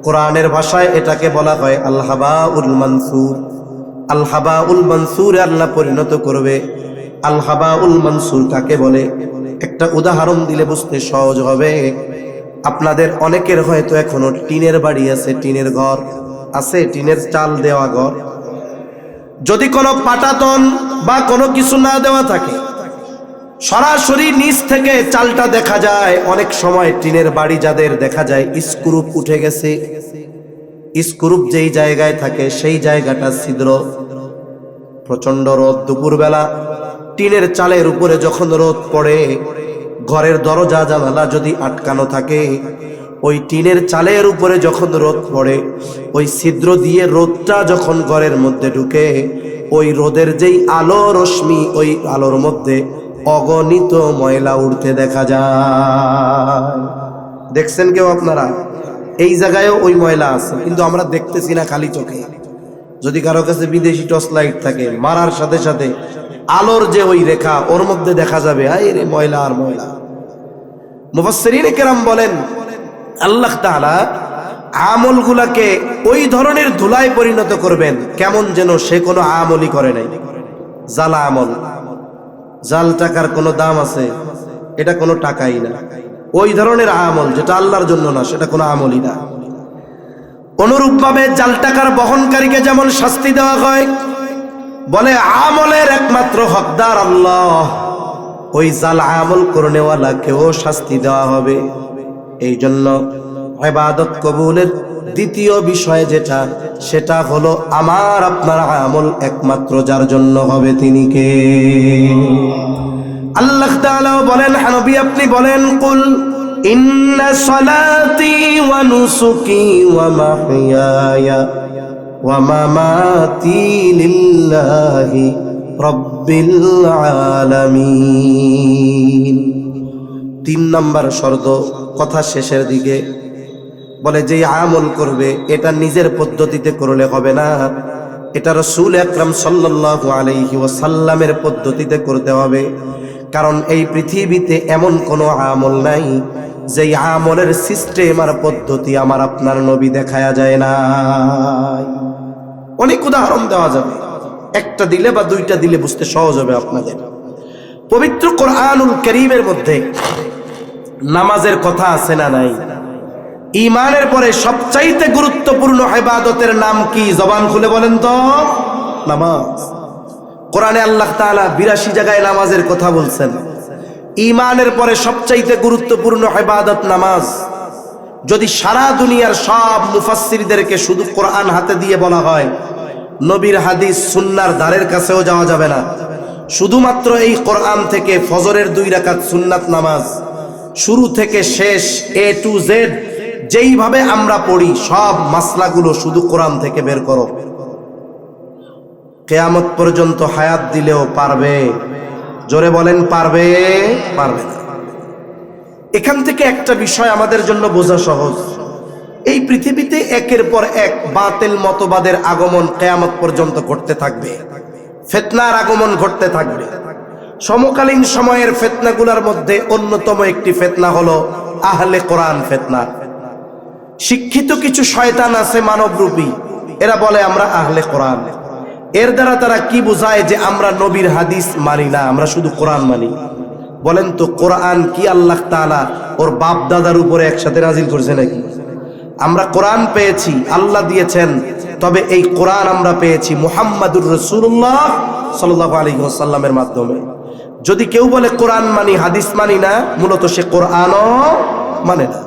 কোরআনের ভাষায় এটাকে বলা হয় আল হাবাউল মানসুর। আল হাবাউল মানসুরে আল্লাহ পরিণত করবে। আল হাবাউল মানসুর কাকে বলে? একটা উদাহরণ দিলে বুঝতে সহজ হবে। আপনাদের অনেকের হয়তো এখনো টিনের বাড়ি আছে, টিনের ঘর আছে, টিনের চাল দেওয়া ঘর। যদি কোনো পাটাতন বা কোনো কিছু না দেওয়া থাকে, সরাসরি নিচ থেকে চালটা দেখা যায়। অনেক সময় টিনের বাড়ি যাদের দেখা যায় স্ক্রুপ উঠে গেছে, স্ক্রুপ যেই জায়গায় থাকে সেই জায়গাটা ছিদ্র। প্রচন্ড রোদ, দুপুরবেলা টিনের চালের উপরে যখন রোদ পড়ে, ঘরের দরজা জানালা যদি আটকানো থাকে, ওই টিনের চালের উপরে যখন রোদ পড়ে, ওই ছিদ্র দিয়ে রোদটা যখন ঘরের মধ্যে ঢুকে, ওই রোদের যেই আলো রশ্মি, ওই আলোর মধ্যে অগণিত ময়লা উঠতে দেখা যায়। দেখছেন কেউ আপনারা? এই জায়গায়ও ওই ময়লা আছে, কিন্তু আমরা দেখতেছি না খালি চোখে। যদি কারো কাছে বিদেশি টর্চ লাইট থাকে, মারার সাথে সাথে আলোর যে ওই রেখা, ওর মধ্যে দেখা যাবে আরে ময়লা আর ময়লা। মুফাসসিরিনে কেরাম বলেন, আল্লাহ তাআলা আমলগুলাকে ওই ধরনের ধুলায় পরিণত করবেন কেমন যেন সে কোনো আমলই করে নাই। জাল আমল, জাল টাকার কোনো দাম আছে? এটা কোনো টাকাই না। ওই ধরনের আমল যেটা আল্লাহর জন্য না, সেটা কোনো আমলই না। অনুরূপভাবে জাল টাকার বহনকারীকে যেমন শাস্তি দেওয়া হয়, বলে আমলের একমাত্র হকদার আল্লাহ, ওই জাল আমল করনেওয়ালাকেও শাস্তি দেওয়া হবে। এই জন্য ইবাদত কবুলের দ্বিতীয় বিষয় যেটা, সেটা হলো আমার আপনার আমল একমাত্র যার জন্য হবে তিনি কে? আল্লাহ তাআলা বলেন, নবী আপনি বলেন, কুল ইন্না সালাতি ওয়া নুসুকি ওয়া মাহইয়ায়া ওয়া মামাতি লিল্লাহি রাব্বিল আলামিন। 3 নাম্বার শর্ত কথা শেষের দিকে বলে, যে আমল করবে এটা নিজের পদ্ধতিতে করলে হবে না, এটা রাসূল আকরাম সাল্লাল্লাহু আলাইহি ওয়াসাল্লামের পদ্ধতিতে করতে হবে। কারণ এই পৃথিবীতে এমন কোনো আমল নাই যেই আমলের সিস্টেম আর পদ্ধতি আমার আপনার নবী দেখায়া যায় না। অনেক উদাহরণ দেওয়া যাবে, একটা দিলে বা দুইটা দিলে বুঝতে সহজ হবে আপনাদের। পবিত্র কোরআনুল কারীমের মধ্যে নামাজের কথা আছে না নাই? ঈমানের পরে সবচাইতে গুরুত্বপূর্ণ ইবাদতের নাম কি? জবান খুলে বলেন তো। নামাজ। কোরআনে আল্লাহ তাআলা 82 জায়গায় নামাজের কথা বলছেন। ঈমানের পরে সবচাইতে গুরুত্বপূর্ণ ইবাদত নামাজ। যদি সারা দুনিয়ার সব মুফাসসিরদেরকে শুধু কোরআন হাতে দিয়ে বলা হয়, নবীর হাদিস সুন্নাহর ধারের কাছেও যাওয়া যাবে না। শুধুমাত্র এই কোরআন থেকে ফজরের 2 রাকাত সুন্নাত নামাজ শুরু থেকে শেষ A to Z যেইভাবে আমরা পড়ি, সব মাসলাগুলো শুধু কোরআন থেকে বের করো। কিয়ামত পর্যন্ত হায়াত দিলেও পারবে? জোরে বলেন, পারবে? পারবে না। এখান থেকে একটা বিষয় আমাদের জন্য বোঝা সহজ, এই পৃথিবীতে একের পর এক বাতিল মতবাদের আগমন কিয়ামত পর্যন্ত ঘটতে থাকবে, ফিতনার আগমন ঘটতে থাকবে। সমকালীন সময়ের ফিতনাগুলোর মধ্যে অন্যতম একটি ফিতনা হলো আহলে কোরআন ফিতনা। শিক্ষিত কিছু শয়তান আছে মানবরূপী, এরা বলে আমরা আহলে কোরআন। এর দ্বারা তারা কি বোঝায়? যে আমরা নবীর হাদিস মানি না, আমরা শুধু কোরআন মানি। বলেন তো, কোরআন কি আল্লাহ তাআলা ওর বাপ দাদার উপরে একসাথে নাজিল করছে নাকি? আমরা কোরআন পেয়েছি, আল্লাহ দিয়েছেন, তবে এই কোরআন আমরা পেয়েছি মুহাম্মাদুর রাসূলুল্লাহ সাল্লাল্লাহু আলাইহি ওয়াসাল্লামের মাধ্যমে। যদি কেউ বলে কোরআন মানি হাদিস মানি না, মূলত সে কোরআনও মানে না।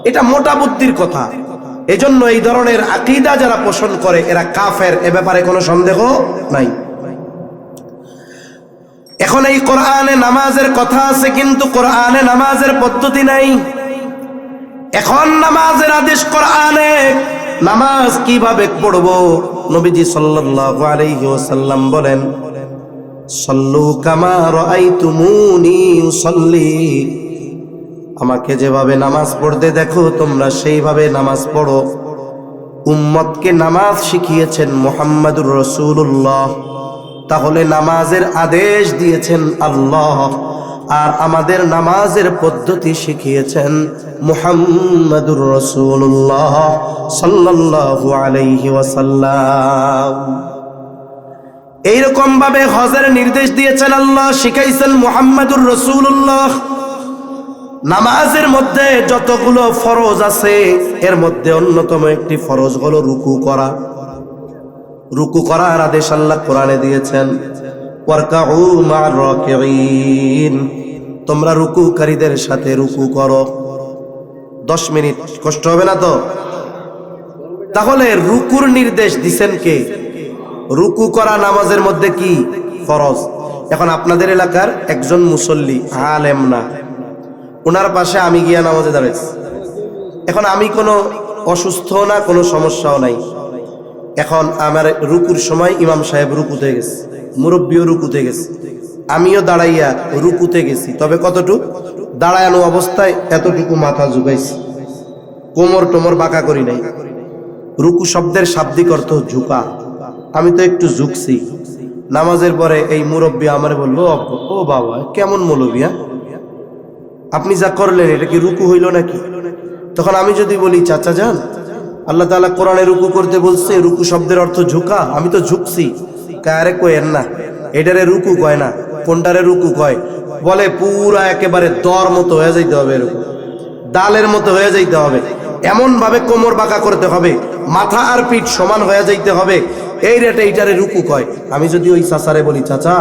এটা মোটা বুদ্ধির কথা। এজন্য এই ধরনের আকীদা যারা পোষণ করে এরা কাফের, এ ব্যাপারে কোনো সন্দেহ নাই। এখন এই কোরআনে নামাজের কথা আছে, কিন্তু কোরআনে নামাজের পদ্ধতি নাই। এখন নামাজের আদেশ কোরআনে, নামাজ কিভাবে পড়বো? নবীজি সাল্লাল্লাহু আলাইহি ওয়াসাল্লাম বলেন, সাল্লু কামা রাআইতুমুনি উসাল্লি, আমাকে যেভাবে নামাজ পড়তে দেখো তোমরা সেইভাবে নামাজ পড়ো। উম্মতকে নামাজ শিখিয়েছেন মুহাম্মাদুর রাসূলুল্লাহ, তাহলে নামাজের আদেশ দিয়েছেন আল্লাহ, আর আমাদের নামাজের পদ্ধতি শিখিয়েছেন মুহাম্মাদুর রাসূলুল্লাহ সাল্লাল্লাহু আলাইহি ওয়াসাল্লাম। এইরকম ভাবে হজের নির্দেশ দিয়েছেন আল্লাহ, শিখাইছেন মুহাম্মাদুর রাসূলুল্লাহ। নামাজের মধ্যে যতগুলো ফরজ আছে, এর মধ্যে অন্যতম একটি ফরজ হলো রুকু করা। রুকু করার আদেশ আল্লাহ কোরআনে দিয়েছেন। ওয়ারকাউ মা'আর রাকিঈন, তোমরা রুকুকারীদের সাথে রুকু করো। 10 মিনিট কষ্ট হবে না তো? তাহলে রুকুর নির্দেশ দিবেন কে? রুকু করা নামাজের মধ্যে কি ফরজ। এখন আপনাদের এলাকার একজন মুসল্লি আলেম না, ওনার পাশে আমি গিয়া নামাজে দাঁড়াইছি। এখন আমি কোনো অসুস্থ না, কোনো সমস্যাও নাই। এখন আমার রুকুর সময় ইমাম সাহেব রুকুতে গেছে, মুরব্বিও রুকুতে গেছে, আমিও দাঁড়াইয়া রুকুতে গেছি। তবে কতটুক? দাঁড়ানো অবস্থায় এতটুকু মাথা ঝুঁকাইছি, কোমর টোমর বাঁকা করি নাই। রুকু শব্দের শাব্দিক অর্থ ঝুঁকা, আমি তো একটু ঝুঁকছি। নামাজের পরে এই মুরব্বী আমার বললো, ও বাবা কেমন মৌলবিয়া, আপনি যা করলেন এটা কি রুকু হইল নাকি? তখন আমি যদি বলি, চাচা যান, আল্লাহ তাআলা কোরআনে রুকু করতে বলছে, রুকু শব্দের অর্থ ঝুঁকা, আমি তো ঝুঁকছি। কারে কয়েন না, এটারে রুকু কয় না, কোনটারে রুকু কয়? বলে পুরা একেবারে দর মতো হয়ে যাইতে হবে, এরকম ডালের মতো হয়ে যাইতে হবে, এমন ভাবে কোমর বাঁকা করতে হবে, মাথা আর পিঠ সমান হয়ে যাইতে হবে, এই রেটে এইটারে রুকু কয়। আমি যদি ওই চাচারে বলি, চাচা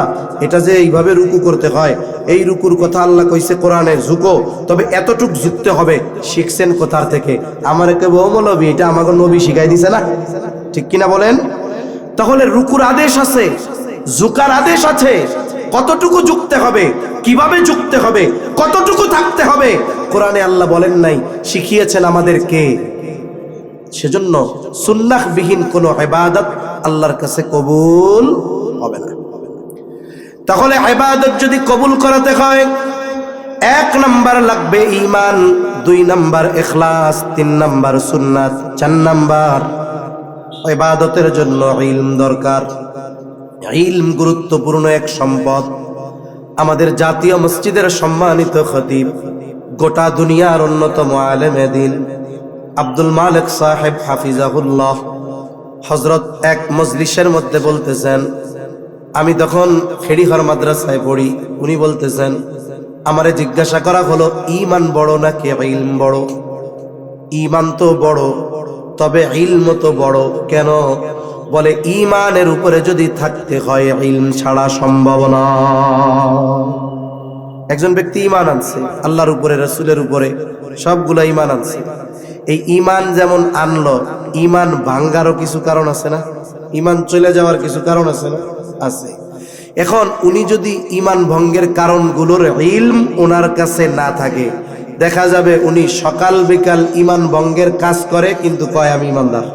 এটা যে এইভাবে রুকু করতে হয়, এই রুকুর কথা আল্লাহ কইছে কোরআনে, ঝুঁকো, তবে এতটুক ঝুঁকতে হবে, শিখছেন কোথার থেকে? আমার কে বউ মৌলবী, এটা আমাকে নবী শিখাই দিছে না? ঠিক কিনা বলেন? তাহলে রুকুর আদেশ আছে, ঝুঁকার আদেশ আছে, কতটুকু ঝুঁকতে হবে, কিভাবে ঝুঁকতে হবে, কতটুকু থাকতে হবে, কোরআনে আল্লাহ বলেন নাই, শিখিয়েছেন আমাদেরকে। সেজন্য সুন্নাহবিহীন কোনো ইবাদত আল্লাহর কাছে কবুল হবে না। তাহলে ইবাদত যদি কবুল করাতে হয়, 1 নাম্বার লাগবে ঈমান, 2 নাম্বার ইখলাস, 3 নাম্বার সুন্নাত, 4 নাম্বার ইবাদতের জন্য ইলম দরকার। ইলম গুরুত্বপূর্ণ এক সম্পদ। আমাদের জাতীয় মসজিদের সম্মানিত খতিব, গোটা দুনিয়ার অন্যতম আলেমে দ্বীন আব্দুল মালিক সাহেব হাফিজাহুল্লাহ হযরত এক মজলিসের মধ্যে বলতেছেন, আমি তখন খেড়িঘর মাদ্রাসায় পড়ি, উনি বলতেছেন, আমারে জিজ্ঞাসা করা হলো, ঈমান বড় নাকি ইলম বড়? ঈমান তো বড়, তবে ইলম তো বড়। কেন? বলে ঈমানের উপরে যদি থাকতে হয়, ইলম ছাড়া সম্ভব না। একজন ব্যক্তি ঈমান আনছে আল্লাহর উপরে, রাসূলের উপরে, সবগুলো ঈমান আনছে। এই ঈমান যেমন আনলো, ঈমান ভাঙ্গারও কিছু কারণ আছে না? ঈমান চলে যাওয়ার কিছু কারণ আছে না? আছে। এখন উনি যদি ঈমান ভঙ্গের কারণগুলোর ইলম ওনার কাছে না থাকে, দেখা যাবে উনি সকাল বিকাল ঈমান ভঙ্গের কাজ করে, কিন্তু কয় আমি ঈমানদার।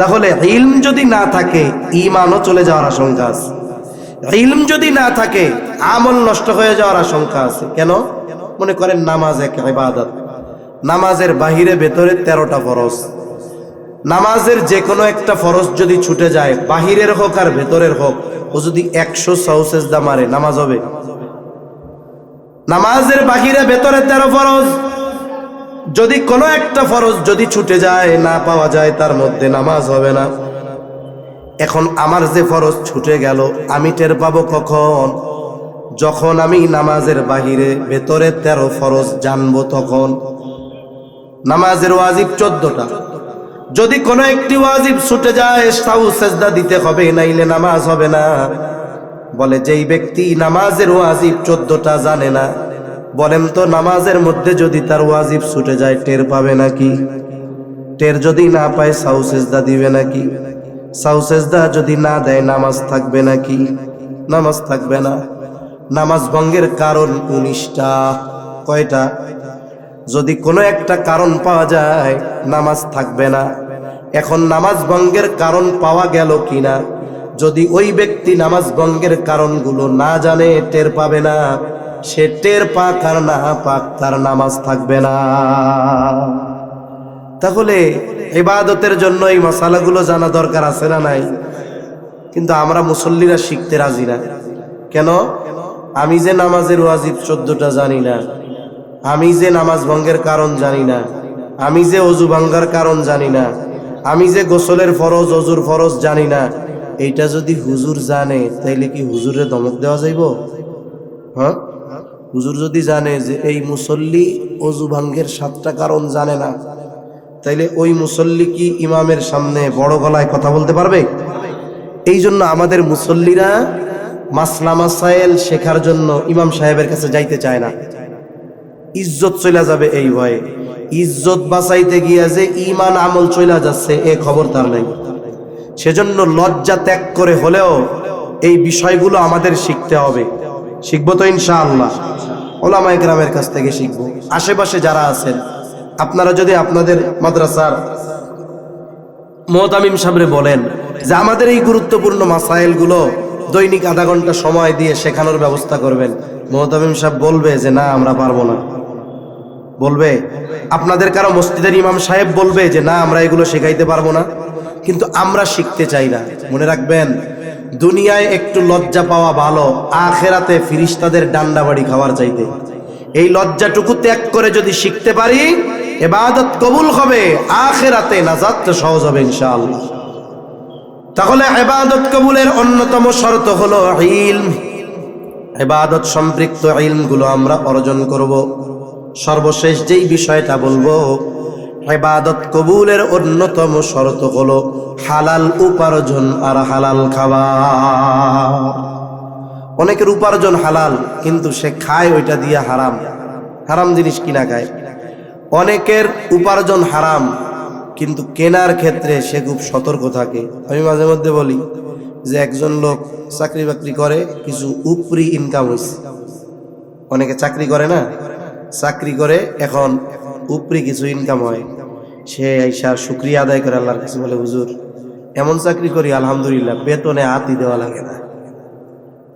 তাহলে ইলম যদি না থাকে, ঈমানও চলে যাওয়ার আশঙ্কা আছে। ইলম যদি না থাকে, আমল নষ্ট হয়ে যাওয়ার আশঙ্কা আছে। কেন? মনে করেন নামাজ এক ইবাদত, নামাজের বাহিরে ভেতরে 13টা ফরজ। নামাজের যে কোনো একটা ফরজ যদি ছুটে যায়, বাহিরের হোক আর ভেতরের হোক, ও যদি 100 সাজদা মারে, নামাজ হবে? নামাজের বাহিরে ভেতরে 13 ফরজ, যদি কোনো একটা ফরজ যদি ছুটে যায়, না পাওয়া যায়, তার মধ্যে নামাজ হবে না। এখন আমার যে ফরজ ছুটে গেল, আমি টের পাবো কখন? যখন আমি নামাজের বাহিরে ভেতরে 13 ফরজ জানবো। তখন নামাজের ওয়াজিব 14টা, যদি কোনো একটি ওয়াজিব ছুটে যায়, সাজদা দিতে হবে, নাইলে নামাজ হবে না। বলে যেই ব্যক্তি নামাজের ওয়াজিব 14টা জানে না, বলেন তো নামাজের মধ্যে যদি তার ওয়াজিব ছুটে যায়, টের পাবে নাকি? টের যদি না পায়, সাজদা দিবে নাকি? সাজদা যদি না দেয়, নামাজ থাকবে নাকি? নামাজ থাকবে না। নামাজ ভঙ্গের কারণ 19টা। কয়টা? যদি কোনো একটা কারণ পাওয়া যায়, নামাজ থাকবে না। এখন নামাজ ভঙ্গের কারণ পাওয়া গেল কিনা, যদি ওই ব্যক্তি নামাজ ভঙ্গের কারণগুলো না জানে, টের পাবে না। সে টের পাক আর না পাক, তার নামাজ থাকবে না। তাহলে ইবাদতের জন্য এই মাসালাগুলো জানা দরকার আছে না নাই? কিন্তু আমরা মুসল্লিরা শিখতে রাজি না। কেন? আমি যে নামাজের ওয়াজিব 14টা জানি না, আমি যে নামাজ ভঙ্গের কারণ জানি না, আমি যে অজু ভাঙ্গার কারণ জানি না, আমি যে গোসলের ফরজ, অজুর ফরজ জানি না, এইটা যদি হুজুর জানে, তাইলে কি হুজুরে ধমক দেওয়া যাইব? হ্যাঁ, হুজুর যদি জানে যে এই মুসল্লি অজু ভাঙ্গের 7টা কারণ জানে না, তাইলে ওই মুসল্লি কি ইমামের সামনে বড় গলায় কথা বলতে পারবে? এই জন্য আমাদের মুসল্লিরা মাসলা মাসাইল শেখার জন্য ইমাম সাহেবের কাছে যাইতে চায় না, ইজ্জত চলে যাবে এই ভয়ে। ইজ্জত বাঁচাইতে গিয়া যে ঈমান আমল চলে যাচ্ছে এ খবর তার নাই। সেজন্য লজ্জা ত্যাগ করে হলেও এই বিষয়গুলো আমাদের শিখতে হবে। শিখবো তো ইনশাআল্লাহ, ওলামায়ে কেরামের কাছ থেকে শিখবো। আশেপাশে যারা আছেন আপনারা যদি আপনাদের মাদ্রাসার মুতামিম সাহেবরে বলেন যে আমাদের এই গুরুত্বপূর্ণ মাসাইলগুলো দৈনিক আধা ঘন্টা সময় দিয়ে শেখানোর ব্যবস্থা করবেন, মুতামিম সাহেব বলবে যে না আমরা পারবো না, বলবে। আপনাদের কারো মসজিদের ইমাম সাহেব বলবে যে না আমরা এগুলো শেখাইতে পারবো না, কিন্তু আমরা শিখতে চাই না। মনে রাখবেন, দুনিয়ায় একটু লজ্জা পাওয়া ভালো, আখেরাতে ফিরিস্তাদের ডান্ডা বাড়ি খাওয়ার চাইতে। এই লজ্জাটুকু ত্যাগ করে যদি শিখতে পারি, ইবাদত কবুল হবে, আখেরাতে নাজাত সহজ হবে ইনশাআল্লাহ। তাহলে ইবাদত কবুলের অন্যতম শর্ত হলো ইলম। ইবাদত সম্পৃক্ত ইলমগুলো আমরা অর্জন করব। সর্বশেষ যেই বিষয়টা বলবো, ইবাদত কবুলের অন্যতম শর্ত হলো হালাল উপার্জন আর হালাল খাবার। অনেকের উপার্জন হালাল কিন্তু সে খায় ওইটা দিয়ে হারাম, হারাম জিনিস কিনা খায়। অনেকের উপার্জন হারাম কিন্তু কেনার ক্ষেত্রে সে খুব সতর্ক থাকে। আমি মাঝে মধ্যে বলি যে একজন লোক চাকরি বাকরি করে, কিছু উপরি ইনকাম হয়েছে। অনেকে চাকরি করে না, চাকরি করে এখন উপরি কিছু ইনকাম হয়, সে আইসা শুকরিয়া আদায় করে আল্লাহর কাছে, বলে হুজুর এমন চাকরি করি আলহামদুলিল্লাহ, বেতনে হাতই দেওয়া লাগে না।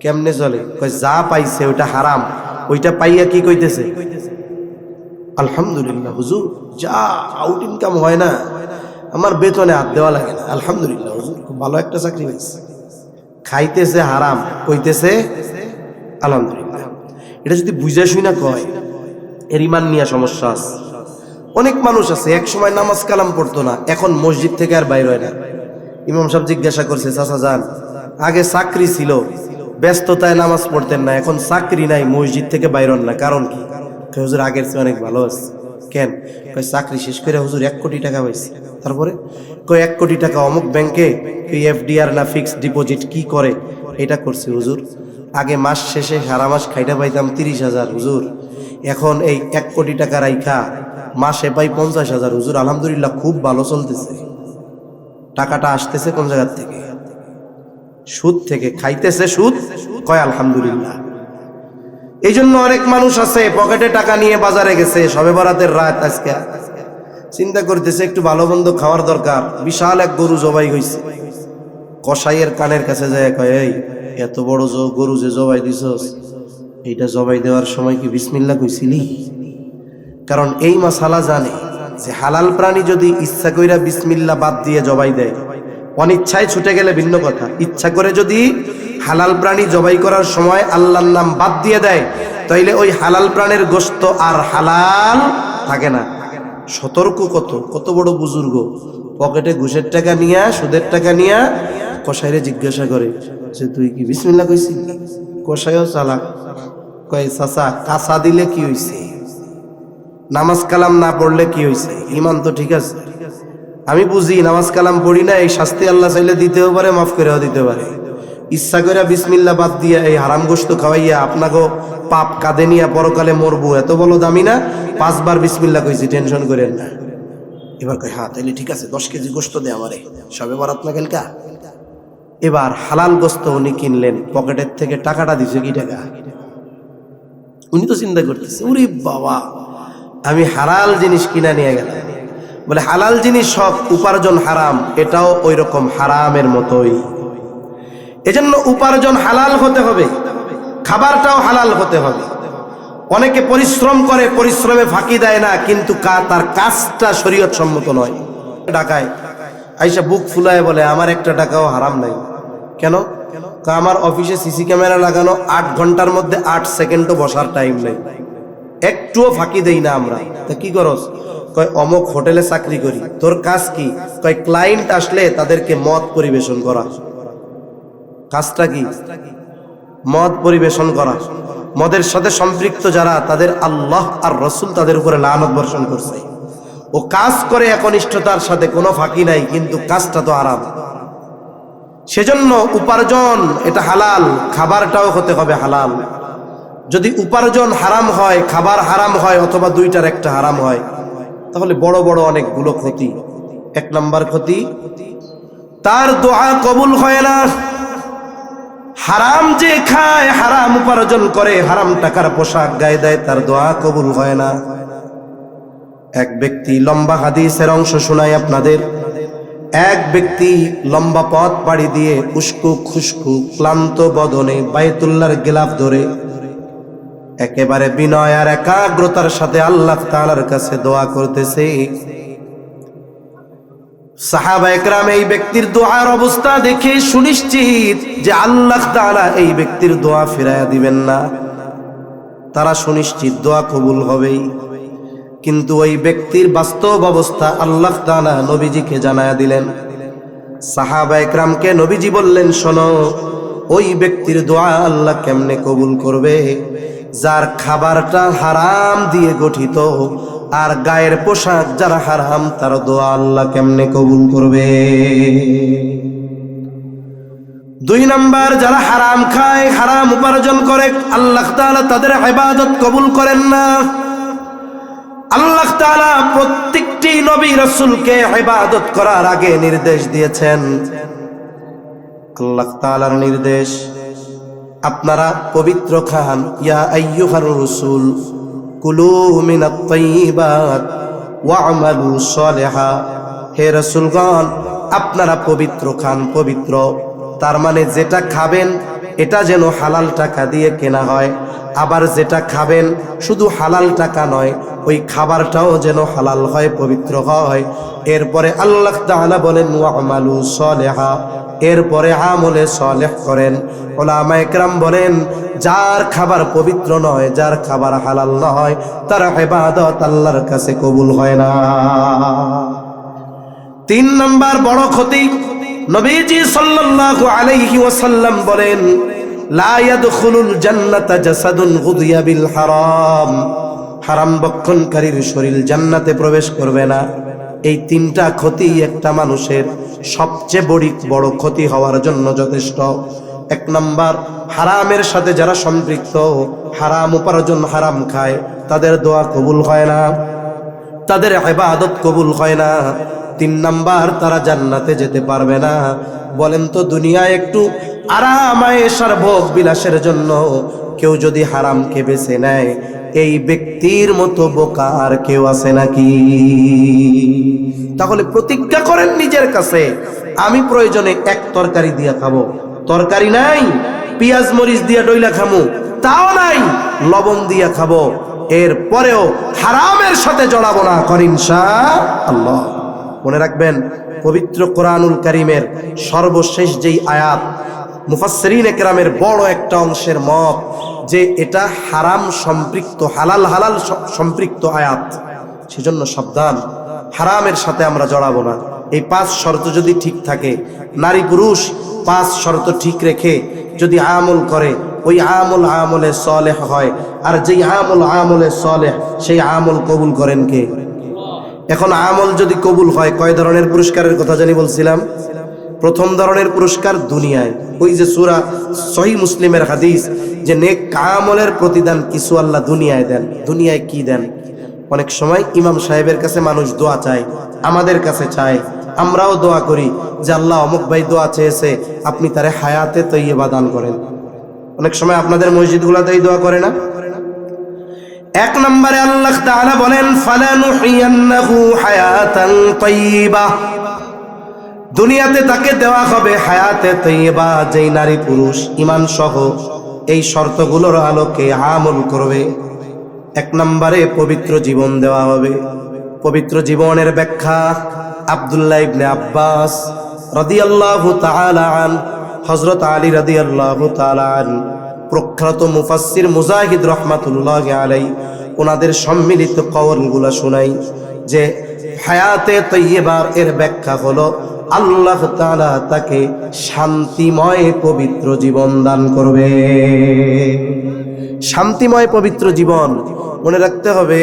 কেমনে চলে? কয় যা পাইছে ওইটা হারাম, ওইটা পাইয়া কি কইতেছে আলহামদুলিল্লাহ হুজুর, যা আউট ইনকাম হয় না আমার বেতনে হাত দেওয়া লাগে না, আলহামদুলিল্লাহ হুজুর খুব ভালো একটা চাকরি পাইছে। খাইতেছে হারাম, কইতেছে আলহামদুলিল্লাহ। এটা যদি বুঝে শুই না কয়, এর ইমান নিয়ে সমস্যা আছে। অনেক মানুষ আছে এক সময় নামাজ কালাম পড়তো না, এখন মসজিদ থেকে আর বাইর হয় না। ইমাম সাহেব জিজ্ঞাসা করছে, চাচা যান, আগে চাকরি ছিল, ব্যস্ততায় নামাজ পড়তেন না, এখন চাকরি নাই, মসজিদ থেকে বাইর হন না, কারণ কি? হুজুর আগের চেয়ে অনেক ভালো আছে। কেন? কয় চাকরি শেষ করে হুজুর 1 কোটি টাকা পাইছে। তারপরে কয় 1 কোটি টাকা অমুক ব্যাংকে এফডিআর না ফিক্সড ডিপোজিট কি করে এটা করছে হুজুর। আগে মাস শেষে সারা মাস খাইটা পাইতাম 30,000 হুজুর, এখন এই 1 কোটি টাকা রাইখা মাসে পাই 50,000 হুজুর, আলহামদুলিল্লাহ খুব ভালো চলতেছে। টাকাটা আসতেছে কোন জায়গা থেকে? সুদ থেকে। খাইতেছে সুদ, কয় আলহামদুলিল্লাহ। এই জন্য অনেক মানুষ আছে পকেটে টাকা নিয়ে বাজারে গেছে, শবে বরাতের রাত, আজকে চিন্তা করতেছে একটু ভালো মন্দ খাওয়ার দরকার। বিশাল এক গরু জবাই হয়েছে, কসাইয়ের কানের কাছে যায় কয়, এই এত বড় গরু যে জবাই দিছস, এইটা জবাই দেওয়ার সময় কি বিসমিল্লাহ কইছিলি? কারণ এই মাসালা জানে যে হালাল প্রাণী যদি ইচ্ছা কইরা বিসমিল্লাহ বাদ দিয়ে জবাই দেয়, অনিচ্ছায় ছুটে গেলে ভিন্ন কথা। ইচ্ছা করে যদি হালাল প্রাণী জবাই করার সময় আল্লাহর নাম বাদ দিয়ে দেয়, তাইলে ওই হালাল প্রাণীর গোশত আর হালাল থাকে না। সতর্ক কত বড় বুজুর্গ, পকেটে ঘুষের টাকা নিয়া, সুদের টাকা নিয়া কসাইরে জিজ্ঞাসা করে যে তুই কি বিসমিল্লাহ কইছিস? কসাইও চালাক, কয় চাচা কাঁচা দিলে কি হইছে, নামাজ কালাম না পড়লে কি হইছে, ইমান তো ঠিক আছে। আমি বুঝি নামাজ কালাম পড়ি না, এই শাস্তি আল্লাহ চাইলে দিতেও পারে, মাফ করেও দিতে পারে। ইচ্ছা করে বিসমিল্লাহ বাদ দিয়া এই হারাম গোশত খাওয়াইয়া আপনাকে পাপ কাঁধে নিয়া পরকালে মরবো, এত বড় দামি না? 5 বার বিসমিল্লাহ কইছি, টেনশন করেন না। এবার কয় হ্যাঁ তাইলে ঠিক আছে, 10 কেজি গোশত দে আমারে, সবে বরাত না কালকা। এবার হালাল গোশত উনি কিনলেন, পকেটের থেকে টাকাটা দিছে কি টাকা? উনি তো চিন্তা করতেছে, ওরে বাবা আমি হালাল জিনিস কিনা নিয়ে গেলাম। বলে হালাল জিনিস সব উপার্জন হারাম, এটাও ওই রকম হারামের মতোই। এজন্য উপার্জন হালাল হতে হবে, খাবারটাও হালাল হতে হবে। অনেকে পরিশ্রম করে, পরিশ্রমে ফাঁকি দেয় না, কিন্তু তার কাজটা শরীয়ত সম্মত নয়। ঢাকায় আইসা বুক ফুলায় বলে আমার 1 টাকাও হারাম নাই। কেন? আমার অফিসে সিসি ক্যামেরা লাগানো, 8 ঘন্টার মধ্যে 8 সেকেন্ডও বসার টাইম নেই, একটুও ফাঁকি দেই না আমরা। তা কি করস? কয় অমুক হোটেলে চাকরি করি। তোর কাজ কি? কয় ক্লায়েন্ট আসলে তাদেরকে মদ পরিবেশন করা। কাজটা কি? মদ পরিবেশন করা। মদের সাথে সম্পৃক্ত যারা, তাদের আল্লাহ আর রসুল তাদের উপরে লানত বর্ষণ করছে। ও কাজ করে একনিষ্ঠতার সাথে, কোনো ফাঁকি নাই, কিন্তু কাজটা তো আরাম। সেজন্য উপার্জন এটা হালাল, খাবারটাও হতে হবে হালাল। যদি উপার্জন হারাম হয়, খাবার হারাম হয়, অথবা দুইটার একটা হারাম হয়, তাহলে বড় বড় অনেকগুলো ক্ষতি। এক নাম্বার ক্ষতি, তার দোয়া কবুল হয় না। হারাম যে খায়, হারাম উপার্জন করে, হারাম টাকার পোশাক গায়ে দেয়, তার দোয়া কবুল হয় না। এক ব্যক্তি, লম্বা হাদিসের অংশ শোনাই আপনাদের। এক ব্যক্তি লম্বা পথ পাড়ি দিয়ে উস্কু খুস্কু ক্লান্ত বদনে বাইতুল্লাহর গিলাফ ধরে একেবারে বিনয় আর একাগ্রতার সাথে আল্লাহ তাআলার কাছে দোয়া করতেছে। সাহাবা একরাম এই ব্যক্তির দোয়ার অবস্থা দেখে সুনিশ্চিত যে আল্লাহ তাআলা এই ব্যক্তির দোয়া ফিরাইয়া দিবেন না। তারা সুনিশ্চিত দোয়া কবুল হবেই। কিন্তু ওই ব্যক্তির বাস্তব অবস্থা আল্লাহ তাআলা নবীজিকে জানায়া দিলেন। সাহাবা একরামকে নবীজি বললেন, শোনো, ওই ব্যক্তির দোয়া আল্লাহ কেমনে কবুল করবে? যার খাবারটা হারাম দিয়ে গঠিত আর গায়ের পোশাক যারা হারাম, তার দোয়া আল্লাহ কেমনে কবুল করবে? দুই নাম্বার, যারা হারাম খায়, হারাম উপার্জন করে, আল্লাহ তাআলা তাদের ইবাদত কবুল করেন না। আল্লাহ তাআলা প্রত্যেকটি নবী রাসূলকে ইবাদত করার আগে নির্দেশ দিয়েছেন। আল্লাহ তাআলার নির্দেশ, আপনারা পবিত্র খান। ইয়া আইয়ুহার রাসূল কুলু মিনাত তাইয়্যিবাত ওয়া'মালু সালিহা। হে রাসূলগণ, আপনারা পবিত্র খান। পবিত্র তার মানে যেটা খাবেন এটা যেন হালাল টাকা দিয়ে কেনা হয়, আবার যেটা খাবেন শুধু হালাল টাকা নয়, ওই খাবারটাও যেন হালাল হয়, পবিত্র হয়। এরপরে আল্লাহ তাআলা বলেন ওয়া'মালু সালিহা, এরপরে আমলে সালেহ করেন। উলামায়ে কেরাম বলেন, যার খাবার পবিত্র নয়, যার খাবার হালাল নয়, তার ইবাদত আল্লাহর কাছে কবুল হয় না। তিন নাম্বার বড় ক্ষতি, নবীজি সাল্লাল্লাহু আলাইহি ওয়াসাল্লাম বলেন, লা ইয়াদখুলুল জান্নাতা জাসাদুন গুদিয়া বিল হারাম। হারাম ভক্ষণকারীর শরীর জান্নাতে প্রবেশ করবে না। এই তিনটা ক্ষতি একটা মানুষের সবচেয়ে বড় ক্ষতি হওয়ার জন্য যথেষ্ট। এক নাম্বার, হারামের সাথে যারা সম্পৃক্ত, হারাম উপার্জন, হারাম খায়, তাদের দোয়া কবুল হয় না, তাদের ইবাদত কবুল হয় না। তিন নাম্বার, তারা জান্নাতে যেতে পারবে না। বলেন তো, দুনিয়ায় একটু আরাম আয়েশার ভোগ বিলাসের জন্য কেউ যদি হারামকে বেছে নেয়, এই ব্যক্তির মতো বোকা আর কেউ আছে নাকি? তাহলে প্রতিজ্ঞা করেন নিজের কাছে, আমি প্রয়োজনে এক তরকারি দিয়া খাবো, তরকারি নাই পেঁয়াজ মরিচ দিয়া ডইলা খামু, তাও নাই লবণ দিয়া খাবো, এরপরেও হারামের সাথে জড়াবো না, কর ইনশাআল্লাহ। মনে রাখবেন, পবিত্র কোরআনুল কারীমের সর্বশেষ যেই আয়াত, মুফাসসিরিনে কেরামের বড় একটা অংশের মত যে এটা হারাম সম্পৃক্ত, হালাল সম্পৃক্ত আয়াত। সেজন্য সাবধান, হারামের সাথে আমরা জড়াবো না। এই 5 শর্ত যদি ঠিক থাকে, নারী পুরুষ 5 শর্ত ঠিক রেখে যদি আমল করে, ওই আমল আমলে সালেহ হয়। আর যেই আমল আমলে সালেহ, সেই আমল কবুল করেন কে? এখন আমল যদি কবুল হয়, কয় ধরনের পুরস্কারের কথা জানি বলছিলাম? প্রথম ধরনের পুরস্কার দুনিয়ায়, ওই যে সূরা সহিহ মুসলিমের হাদিস, যে নেক আমলের প্রতিদান কিছু আল্লাহ দুনিয়ায় দেন। দুনিয়ায় কি দেন? অনেক সময় ইমাম সাহেবের কাছে মানুষ দোয়া চায়, আমাদের কাছে চায়, আমরাও দোয়া করি যে আল্লাহ অমুক ভাই দোয়া চেয়েছে, আপনি তারে হায়াতে তৈয়বা দান করেন। অনেক সময় আপনাদের মসজিদগুলোতে এই দোয়া করে না? এক নম্বরে আল্লাহ তাআলা বলেন, ফালানুহিয়ান্নাহু হায়াতান তাইয়্যিবা। দুনিয়াতে তাকে দেওয়া হবে হায়াতে তৈয়বা, যেই নারী পুরুষ ঈমান সহ এই শর্তগুলোর আলোকে আমল করবে। এক নম্বরে পবিত্র জীবন দেওয়া হবে। পবিত্র জীবনের ব্যাখ্যা আব্দুল্লাহ ইবনে আব্বাস রাদিয়াল্লাহু তাআলা আন, হযরত আলী রাদিয়াল্লাহু তাআলা আন, প্রখ্যাত মুফাসসির মুজাহিদ রাহমাতুল্লাহি আলাইহি, ওনাদের সম্মিলিত কওলগুলো শোনাই যে হায়াতে তৈয়বার এর ব্যাখ্যা হলো আল্লাহ তাআলা তাকে শান্তিময় পবিত্র জীবন দান করবে। শান্তিময় পবিত্র জীবন, মনে রাখতে হবে,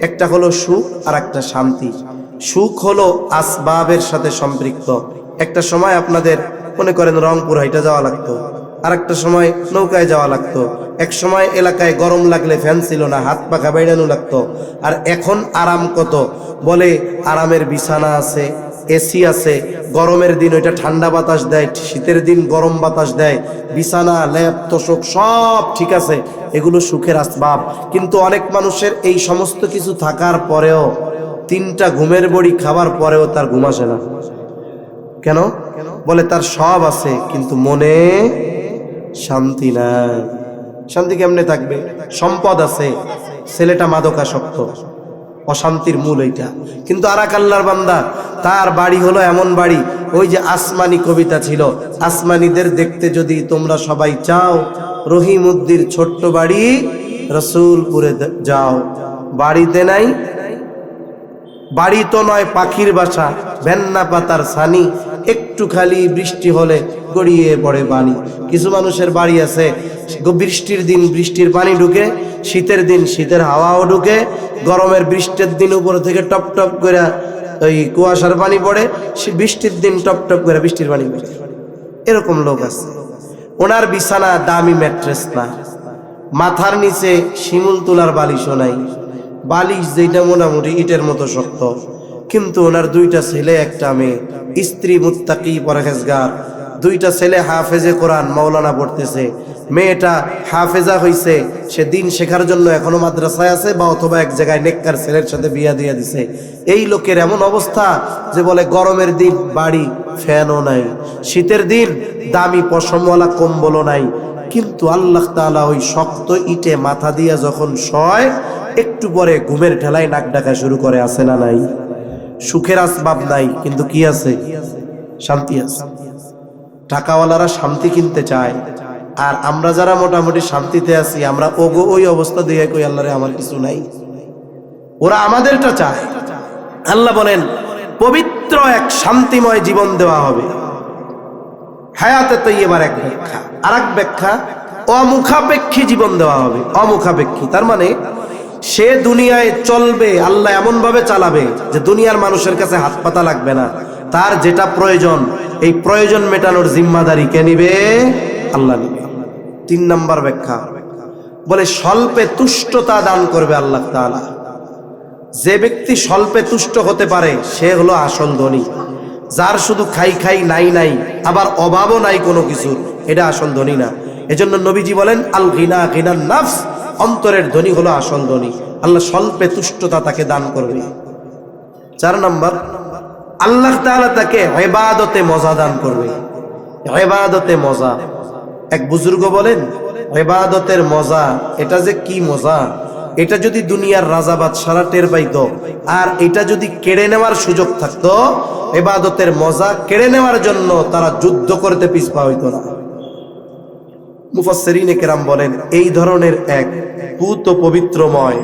একটা হলো সুখ আর একটা শান্তি। সুখ হলো আসবাবের সাথে সম্পৃক্ত। একটা সময় আপনাদের মনে করেন রংপুর হাইটা যাওয়া লাগতো, আর একটা সময় নৌকায় যাওয়া লাগতো, এক সময় এলাকায় গরম লাগলে ফ্যান ছিল না, হাত পাখা বাইরানো লাগতো। আর এখন আরাম কত, বলে আরামের বিছানা আছে, এসি আছে, গরমের দিন ওইটা ঠান্ডা বাতাস দেয়, শীতের দিন গরম বাতাস দেয়, বিছানা ল্যাপ তোষক সব ঠিক আছে, এগুলো সুখের আসবাব। কিন্তু অনেক মানুষের এই সমস্ত কিছু থাকার পরেও, 3টা ঘুমের বড়ি খাবার পরেও তার ঘুম আসে না। কেন? বলে তার সব আছে কিন্তু মনে শান্তি নাই। শান্তি কেমনে থাকবে? সম্পদ আছে, ছেলেটা মাদকাসক্ত, অশান্তির মূল এইটা। কিন্তু আর এক আল্লাহর বান্দা, তার বাড়ি হলো এমন বাড়ি, ওই যে আসমানি কবিতা ছিল, আসমানিদের দেখতে যদি তোমরা সবাই চাও, রহিমউদ্দির ছোট্ট বাড়ি রসুলপুরে যাও। বাড়িতে নাই, বাড়ি তো নয় পাখির বাসা, ভেন্না পাতার ছানি, একটু খালি বৃষ্টি হলে গড়িয়ে পড়ে পানি। কিছু মানুষের বাড়ি আছে, বৃষ্টির দিন বৃষ্টির পানি ঢুকে, শীতের দিন শীতের হাওয়াও ঢুকে, গরমের বৃষ্টির দিন উপর থেকে টপ টপ করে ওই কুয়াশার পানি পড়ে, বৃষ্টির দিন টপ টপ করে বৃষ্টির পানি পড়ে। এরকম লোক আছে। ওনার বিছানা দামি ম্যাট্রেস না, মাথার নিচে শিমুল তোলার বালিশও নাই, বালিশ যেটা মোটামুটি ইটের মতো শক্ত। কিন্তু ওনার 2টা ছেলে, একটা মেয়ে, স্ত্রী মুত্তাকি পরহেজগার, 2টা ছেলে হাফেজে কোরআন মাওলানা পড়তেছে, মেয়েটা হাফেজা হইছে, সে দিন শেখার জন্য এখনো মাদ্রাসায় আছে, বা অথবা এক জায়গায় নেককার ছেলের সাথে বিয়া দিয়ে দিছে। এই লোকের এমন অবস্থা যে বলে গরমের দিন বাড়ি ফ্যানও নাই, শীতের দিন দামি পশমওয়ালা কম্বলও নাই। কিন্তু আল্লাহ তাআলা ওই শক্ত ইটে মাথা দিয়া যখন শয়, একটু পরে ঘুমের ঠেলায় নাক ডাকা শুরু করে। আছে না নাই? সুখের আসবাব নাই, কিন্তু কি আছে? শান্তি আছে। টাকাওয়ালারা শান্তি কিনতে চায়, আর আমরা যারা মোটামুটি শান্তিতে আছি, আমরা ওই অবস্থা দিয়ে কই আল্লাহরে আমার কিছু নাই। ওরা আমাদেরটা চায়। আল্লাহ বলেন পবিত্র এক শান্তিময় জীবন দেওয়া হবে। হায়াতে তৈয়বার এক ব্যাখ্যা, আর এক ব্যাখ্যা অমুখাপেক্ষী জীবন দেওয়া হবে। অমুখাপেক্ষী তার মানে সে দুনিয়ায় চলবে, আল্লাহ এমন ভাবে চালাবে যে দুনিয়ার মানুষের কাছে হাত পাতা লাগবে না। তার যেটা প্রয়োজন, এই প্রয়োজন মেটানোর জিম্মাদারি কে নিবে? আল্লাহ নিবে। 3 নম্বর ব্যাখ্যা বলে স্বল্পে তুষ্টতা দান করবে আল্লাহ তাআলা। যে ব্যক্তি স্বল্পে তুষ্ট হতে পারে সে হলো আসল ধনী। যার শুধু খাই খাই নাই নাই, আবার অভাবও নাই কোনো কিছু, এটা আসল ধনী না। এজন্য নবীজি বলেন আল গিনা গিনান নাফস, অন্তরের ধনী হলো আসল ধনী। আল্লাহ স্বল্পে তুষ্টতা তাকে দান করবে। 4 নম্বর, আল্লাহ তাআলা তাকে ইবাদতে মজা দান করবে। ইবাদতে মজা, এক বুজুর্গ বলেন ইবাদতের মজা, এটা যে কি মজা, এটা যদি দুনিয়ার রাজা বাদশারা টের পাইতো, আর এটা যদি কেড়ে নেওয়ার সুযোগ থাকতো, ইবাদতের মজা কেড়ে নেওয়ার জন্য তারা যুদ্ধ করতে পিছপা হইতো না। মুফাসসিরিনে কেরাম বলেন এই ধরনের এক পূত পবিত্রময়,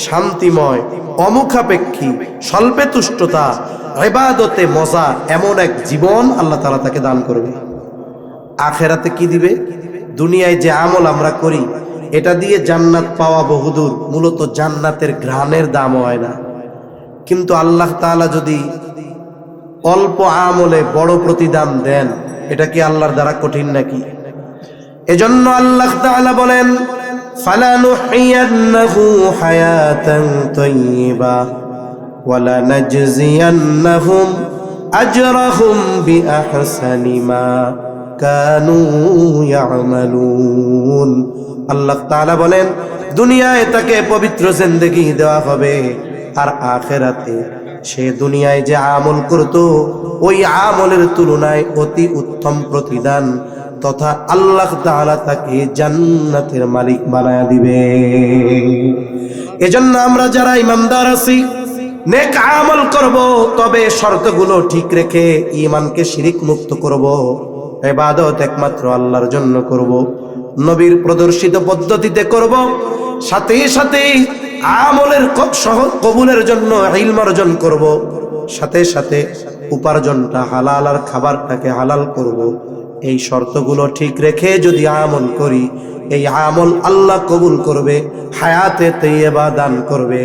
শান্তিময়, অমুখাপেক্ষী, স্বল্পে তুষ্টতা, ইবাদতে মজা, এমন এক জীবন আল্লাহ তাআলা তাকে দান করবে। আখেরাতে কি দিবে? দুনিয়ায় যে আমল আমরা করি, এটা দিয়ে জান্নাত পাওয়া বহুদূর, মূলত জান্নাতের ঘ্রাণের দাম হয় না। কিন্তু আল্লাহ তাআলা যদি অল্প আমলে বড় প্রতিদান দেন, এটা কি আল্লাহর দ্বারা কঠিন নাকি? এজন্য আল্লাহ তাআলা বলেন ফালানুহিয়ান্নাহু হায়াতান তাইয়্যিবা ওয়ালা নাজজিয়ান্নাহুম আজরাহুম বিআহসানি মা কানু ইয়ামালুন। আল্লাহ তাআলা বলেন দুনিয়ায় তাকে পবিত্র জিন্দেগি দেওয়া হবে, আর আখিরাতে সে দুনিয়ায় যে আমল করত ওই আমলের তুলনায় অতি উত্তম প্রতিদান তথা আল্লাহ তাআলা তাকে জান্নাতের মালিক বানায়া দিবে। এজন্য আমরা যারা ইমানদার আছি নেক আমল করব, তবে শর্তগুলো ঠিক রেখে ঈমানকে শিরিক মুক্ত করব, ইবাদত একমাত্র আল্লাহর জন্য করব, নবীর প্রদর্শিত পদ্ধতিতে করব, সাথে সাথে আমলের কবুলের জন্য ইলম অর্জন করব, সাথে সাথে উপার্জনটা হালাল আর খাবারটাকে হালাল করব। এই শর্তগুলো ঠিক রেখে যদি আমল করি, এই আমল আল্লাহ কবুল করবে, হায়াতে তৈয়বা দান করবে,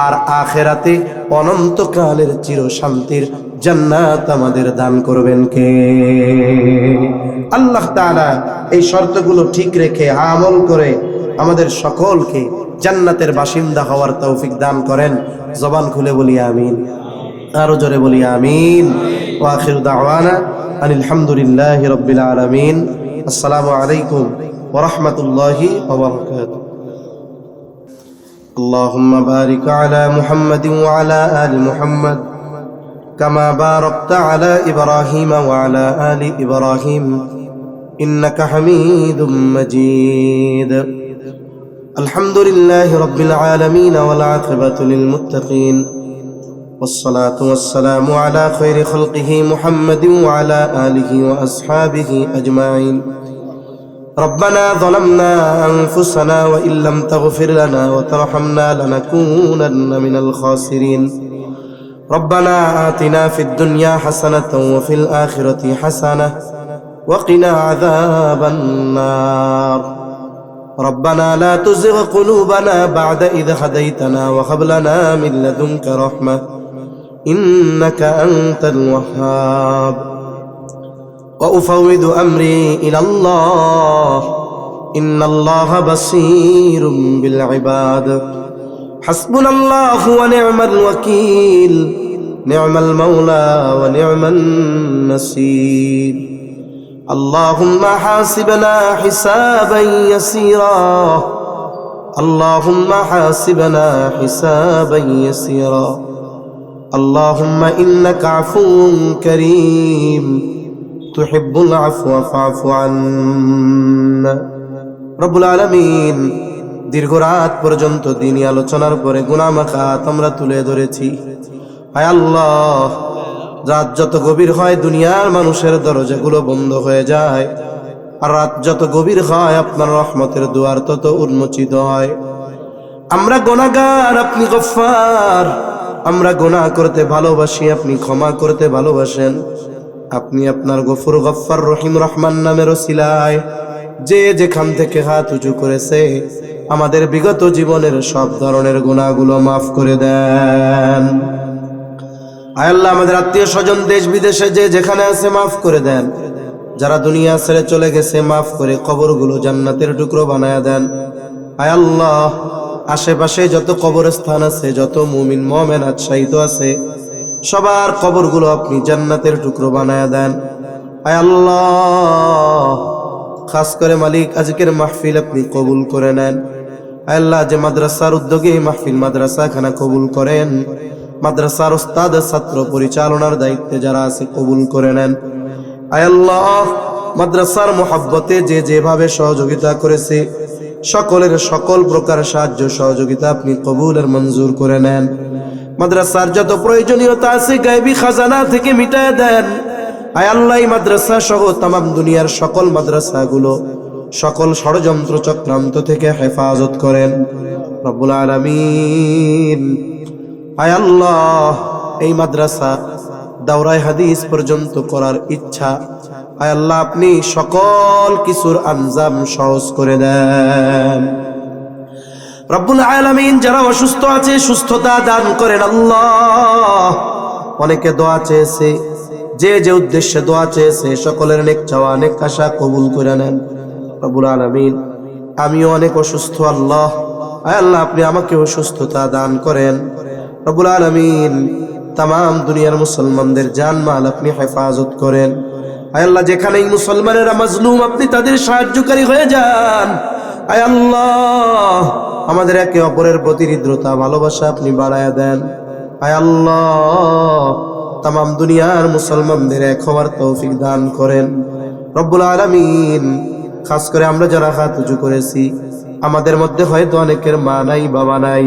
আর আখেরাতে অনন্তকালের চির শান্তির জান্নাত আমাদের দান করবেন কে? আল্লাহ তাআলা এই শর্তগুলো ঠিক রেখে আমল করে আমাদের সকলকে জান্নাতের বাসিন্দা হওয়ার তৌফিক দান করেন। জবান খুলে বলি আমিন, আরো জোরে বলি আমিন। ওয়া আখিরু দাওয়ানা আনিল হামদুলিল্লাহি রাব্বিল আলামিন। আসসালামু আলাইকুম ওয়া রাহমাতুল্লাহি ওয়া বারাকাতুহু। আল্লাহুম্মা বারিক আলা মুহাম্মাদিন ওয়া আলা আলি মুহাম্মাদ কামা বারাকতা আলা ইব্রাহিম ওয়া আলা আলি ইব্রাহিম ইন্নাকা হামিদুম মাজিদ। আলহামদুলিল্লাহি রাব্বিল আলামিন ওয়াল আকিবাতু লিল মুত্তাকিন والصلاة والسلام على خير خلقه محمد وعلى آله وأصحابه أجمعين. ربنا ظلمنا أنفسنا وإن لم تغفر لنا وترحمنا لنكونن من الخاسرين. ربنا آتنا في الدنيا حسنة وفي الآخرة حسنة وقنا عذاب النار. ربنا لا تزغ قلوبنا بعد إذ هديتنا وهب لنا من لدنك رحمة إنك أنت الوهاب. وأفوض أمري إلى الله إن الله بصير بالعباد. حسبنا الله ونعم الوكيل نعم المولى ونعم النصير. اللهم حاسبنا حسابا يسيرا اللهم حاسبنا حسابا يسيرا اللهم إنك عفو كريم تحب العفو فاعف عنا. রব্বুল আলামিন দীর্ঘ রাত পর্যন্ত দিনী আলোচনার পরে গুনাহ মাখা হাত আমরা তুলে ধরেছি। হায় আল্লাহ, রাত যত গভীর হয় দুনিয়ার মানুষের দরজাগুলো বন্ধ হয়ে যায়, আর রাত যত গভীর হয় আপনার রহমতের দুয়ার তত উন্মোচিত হয়। আমরা গুনাহগার, আপনি গফফার। আমরা গুনাহ করতে ভালোবাসি, আপনি ক্ষমা করতে ভালোবাসেন। আপনি আপনার গফুর গফফার রহিম রহমান নামের ওসিলায় যে যেখান থেকে হাত উঁচু করেছে আমাদের বিগত জীবনের সব ধরনের গুনাহগুলো মাফ করে দেন। আয় আল্লাহ, আমাদের আত্মীয় স্বজন দেশ বিদেশে যে যেখানে আছে মাফ করে দেন। যারা দুনিয়া ছেড়ে চলে গেছে মাফ করে কবরগুলো জান্নাতের টুকরো বানায়া দেন। আয় আল্লাহ, আশেপাশে যত কবরস্থান আছে, যত মুমিন মুমিনাত শাহীদ আছে, সবার কবরগুলো আপনি জান্নাতের টুকরো বানায়া দেন। আয় আল্লাহ, খাস করে মালিক আজকের মাহফিল আপনি কবুল করে নেন। আয় আল্লাহ, যে মাদ্রাসার উদ্যোগে মাহফিল মাদ্রাসা খানা কবুল করেন। মাদ্রাসার ওস্তাদ ছাত্র পরিচালনার দায়িত্বে যারা আছে কবুল করে নেন। আয় আল্লাহ, মাদ্রাসার মোহাব্বতে যে যেভাবে সহযোগিতা করেছে সকলের সকল প্রকার সাহায্য সহযোগিতা আপনি কবুল আর মঞ্জুর করে নেন। মাদ্রাসার যত প্রয়োজনীয়তা আছে গায়বী খাজানা থেকে মিটায় দেন। আয় আল্লাহ, এই মাদ্রাসা সহ তামাম দুনিয়ার সকল মাদ্রাসাগুলো সকল ষড়যন্ত্র চক্রান্ত থেকে হেফাজত করেন রব্বুল আলামিন। আয় আল্লাহ, এই মাদ্রাসা দাওরায়ে হাদিস পর্যন্ত করার ইচ্ছা, আয় আল্লাহ আপনি সকল কিছুর আঞ্জাম সহজ করে দেন রব্বুল আলামিন। যারা অসুস্থ আছে সুস্থতা দান করেন আল্লাহ। অনেকে দোয়া চেয়েছে, যে যে উদ্দেশ্যে দোয়া চেয়েছে সকলের নেক চাওয়া নেক আশা কবুল করে নেন রব্বুল আলামিন। আমিও অনেক অসুস্থ আল্লাহ, আয় আল্লাহ আপনি আমাকে সুস্থতা দান করেন রব্বুল আলামিন। তামাম দুনিয়ার মুসলমানদের জানমাল আপনি হেফাজত করেন। আয় আল্লাহ, যেখানেই মুসলমানেরা মাজলুম আপনি তাদের সাহায্যকারী হয়ে যান। আয় আল্লাহ, আমাদের একে অপরের প্রতি হৃদ্রতা ভালোবাসা আপনি বাড়ায়া দেন। আয় আল্লাহ, তামাম দুনিয়ার মুসলমানদের এক হওয়ার তৌফিক দান করেন রব্বুল আলামিন। খাস করে আমরা যারা হাত উঁচু করেছি, আমাদের মধ্যে হয়তো অনেকের মা নাই বাবা নাই,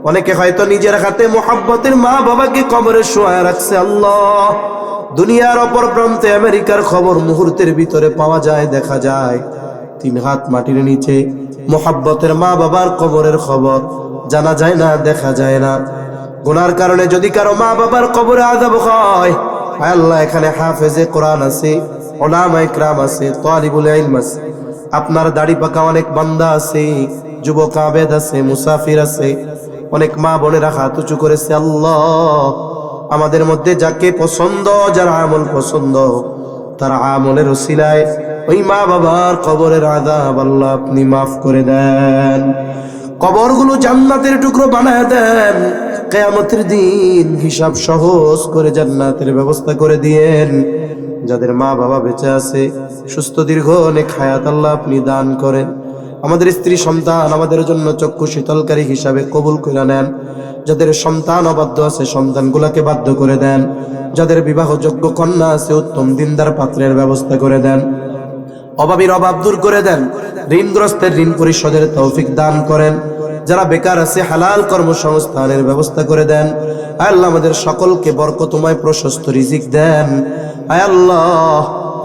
অনেকে হয়তো নিজের হাতে মোহাব্বতের মা বাবাকে কবরে শোয়া রাখছে। আল্লাহ, দুনিয়ার অপর প্রান্তে আমেরিকার খবর মুহূর্তের ভিতরে পাওয়া যায়, দেখা যায় 3 হাত মাটির নিচে মোহাব্বতের মা বাবার কবরের খবর জানা যায় না, দেখা যায় না। গুনার কারণে যদি কারো মা বাবার কবরে আযাব হয়, আল্লাহ এখানে হাফেজে কোরআন আছে, উলামা ইকরাম আছে, তালিবুল ইলম আছে, আপনার দাড়ি পাকা অনেক বান্দা আছে, যুবক আবেদ আছে, মুসাফির আছে, অনেক মা বোনেরা হাত উঁচু করেছে। আল্লাহ, আমাদের মধ্যে যাকে পছন্দ, যার আমল পছন্দ, তার আমলের ওসিলায় ওই মা বাবার কবরের আযাব আল্লাহ আপনি মাফ করে দেন। কবরগুলো জান্নাতের টুকরো বানায় দেন। কিয়ামতের দিন হিসাব সহজ করে জান্নাতের ব্যবস্থা করে দিয়েন। যাদের মা বাবা বেঁচে আছে, সুস্থ দীর্ঘ নেক হায়াত আল্লাহ আপনি দান করেন। আমাদের স্ত্রী সন্তান আমাদের জন্য চক্ষু শীতলকারী হিসাবে কবুল করে নেন। যাদের সন্তান অবাধ্য আছে, সন্তানগুলোকে বাধ্য করে দেন। যাদের বিবাহযোগ্য কন্যা আছে, উত্তম দিনদার পাত্রের ব্যবস্থা করে দেন। অভাবীর অভাব দূর করে দেন। ঋণগ্রস্তের ঋণ পরিশোধের তৌফিক দান করেন। যারা বেকার আছে, হালাল কর্মসংস্থানের ব্যবস্থা করে দেন। আয় আল্লাহ, আমাদের সকলকে বরকতময় প্রশস্ত রিজিক দেন। আয় আল্লাহ,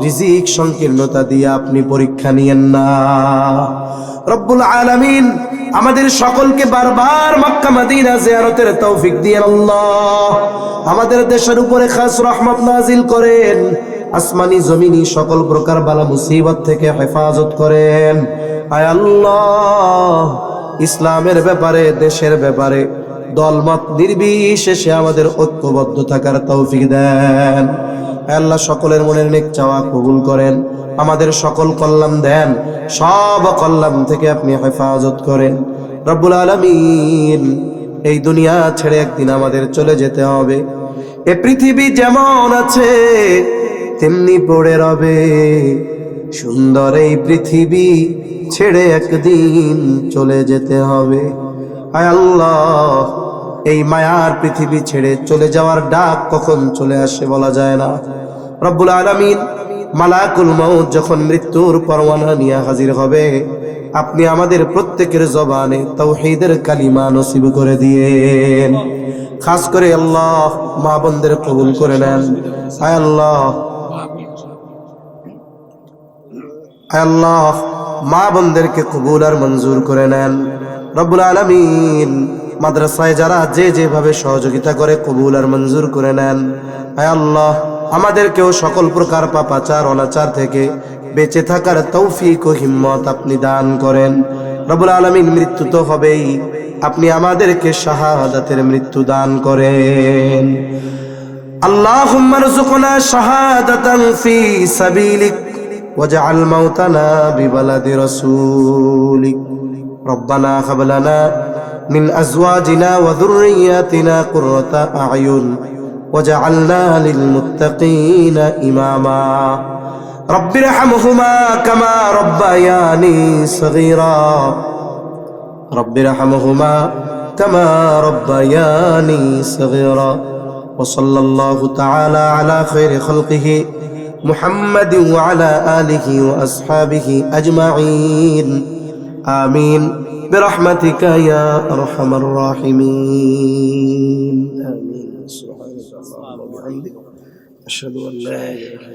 রিজিক সংকীর্ণতা দিয়ে আপনি পরীক্ষা নিয়েন না। রব্বুল আলামিন আমাদের সকলকে বারবার মক্কা মদিনা জিয়ারতের তৌফিক দিয়েন আল্লাহ। আমাদের দেশের উপরে খাস রহমত নাজিল করেন। আসমানি জমিনি সকল প্রকার বালা মুসিবত থেকে হেফাজত করেন। আয় আল্লাহ, ইসলামের ব্যাপারে, দেশের ব্যাপারে দলমত নির্বিশেষে আমাদের ঐক্যবদ্ধ থাকার তৌফিক দেন। আয় আল্লাহ, সকলের মনের নেক চাওয়া কবুল করেন। আমাদের সকল কল্যাণ দেন, সব কল্যাণ থেকে আপনি হেফাজত করেন। রব্বুল আলামিন, এই দুনিয়া ছেড়ে একদিন আমাদের চলে যেতে হবে। এ পৃথিবী যেমন আছে তেমনি পড়ে রবে। সুন্দর এই পৃথিবী ছেড়ে একদিন চলে যেতে হবে। আয় আল্লাহ, এই মায়ার পৃথিবী ছেড়ে চলে যাওয়ার ডাক কখন চলে আসে বলা যায় না। রব্বুল আলামিন, মালাকুল মউত যখন মৃত্যুর পরওয়ানা নিয়ে হাজির হবে, আপনি আমাদের প্রত্যেকের জবানে তাওহীদের কালিমা নসিব করে দিয়েন। খাস করে আল্লাহ, মা বোনদের কবুল করে নেন। আয় আল্লাহ, আল্লাহ, মা বোনদেরকে কবুল আর মঞ্জুর করে নেন। রব্বুল আলামিন, মাদ্রাসায় যারা যে যেভাবে সহযোগিতা করে কবুল আর মঞ্জুর করে নেন। আয় আল্লাহ, আমাদেরকেও সকল প্রকার পাপাচার অনাচার থেকে বেঁচে থাকার তৌফিক ও হিম্মত আপনি দান করেন। রব্বুল আলামিন, মৃত্যু তো হবেই, আপনি আমাদেরকে শাহাদাতের মৃত্যু দান করেন। আল্লাহুম্মা রযুকনা শাহাদাতান ফি সাবিলিক ওয়াজআল মাউতানা বিবালাদি রাসূলিক। রব্বানা হাব লানা মিন আজওয়াজিনা ওয়া যুররিয়াতিনা কুররাতা আ'য়ুন ওয়াজআলনা লিল মুত্তাকিনা ইমামা। রব্বিরহামহুমা কামা রব্বায়ানি সগীরা। রব্বিরহামহুমা কামা রব্বায়ানি সগীরা। ওয়া সাল্লাল্লাহু তাআলা আলা খায়রি খালকিহি মুহাম্মাদ ওয়া আলা আলিহি ওয়া আসহাবিহি আজমাইন। আমিন বিরহমাতিকা ইয়া আরহামার রাহিমিন। আমিন। সুবহানাল্লাহি ওয়া বিহামদিহি, আশহাদু আল লা ইলাহা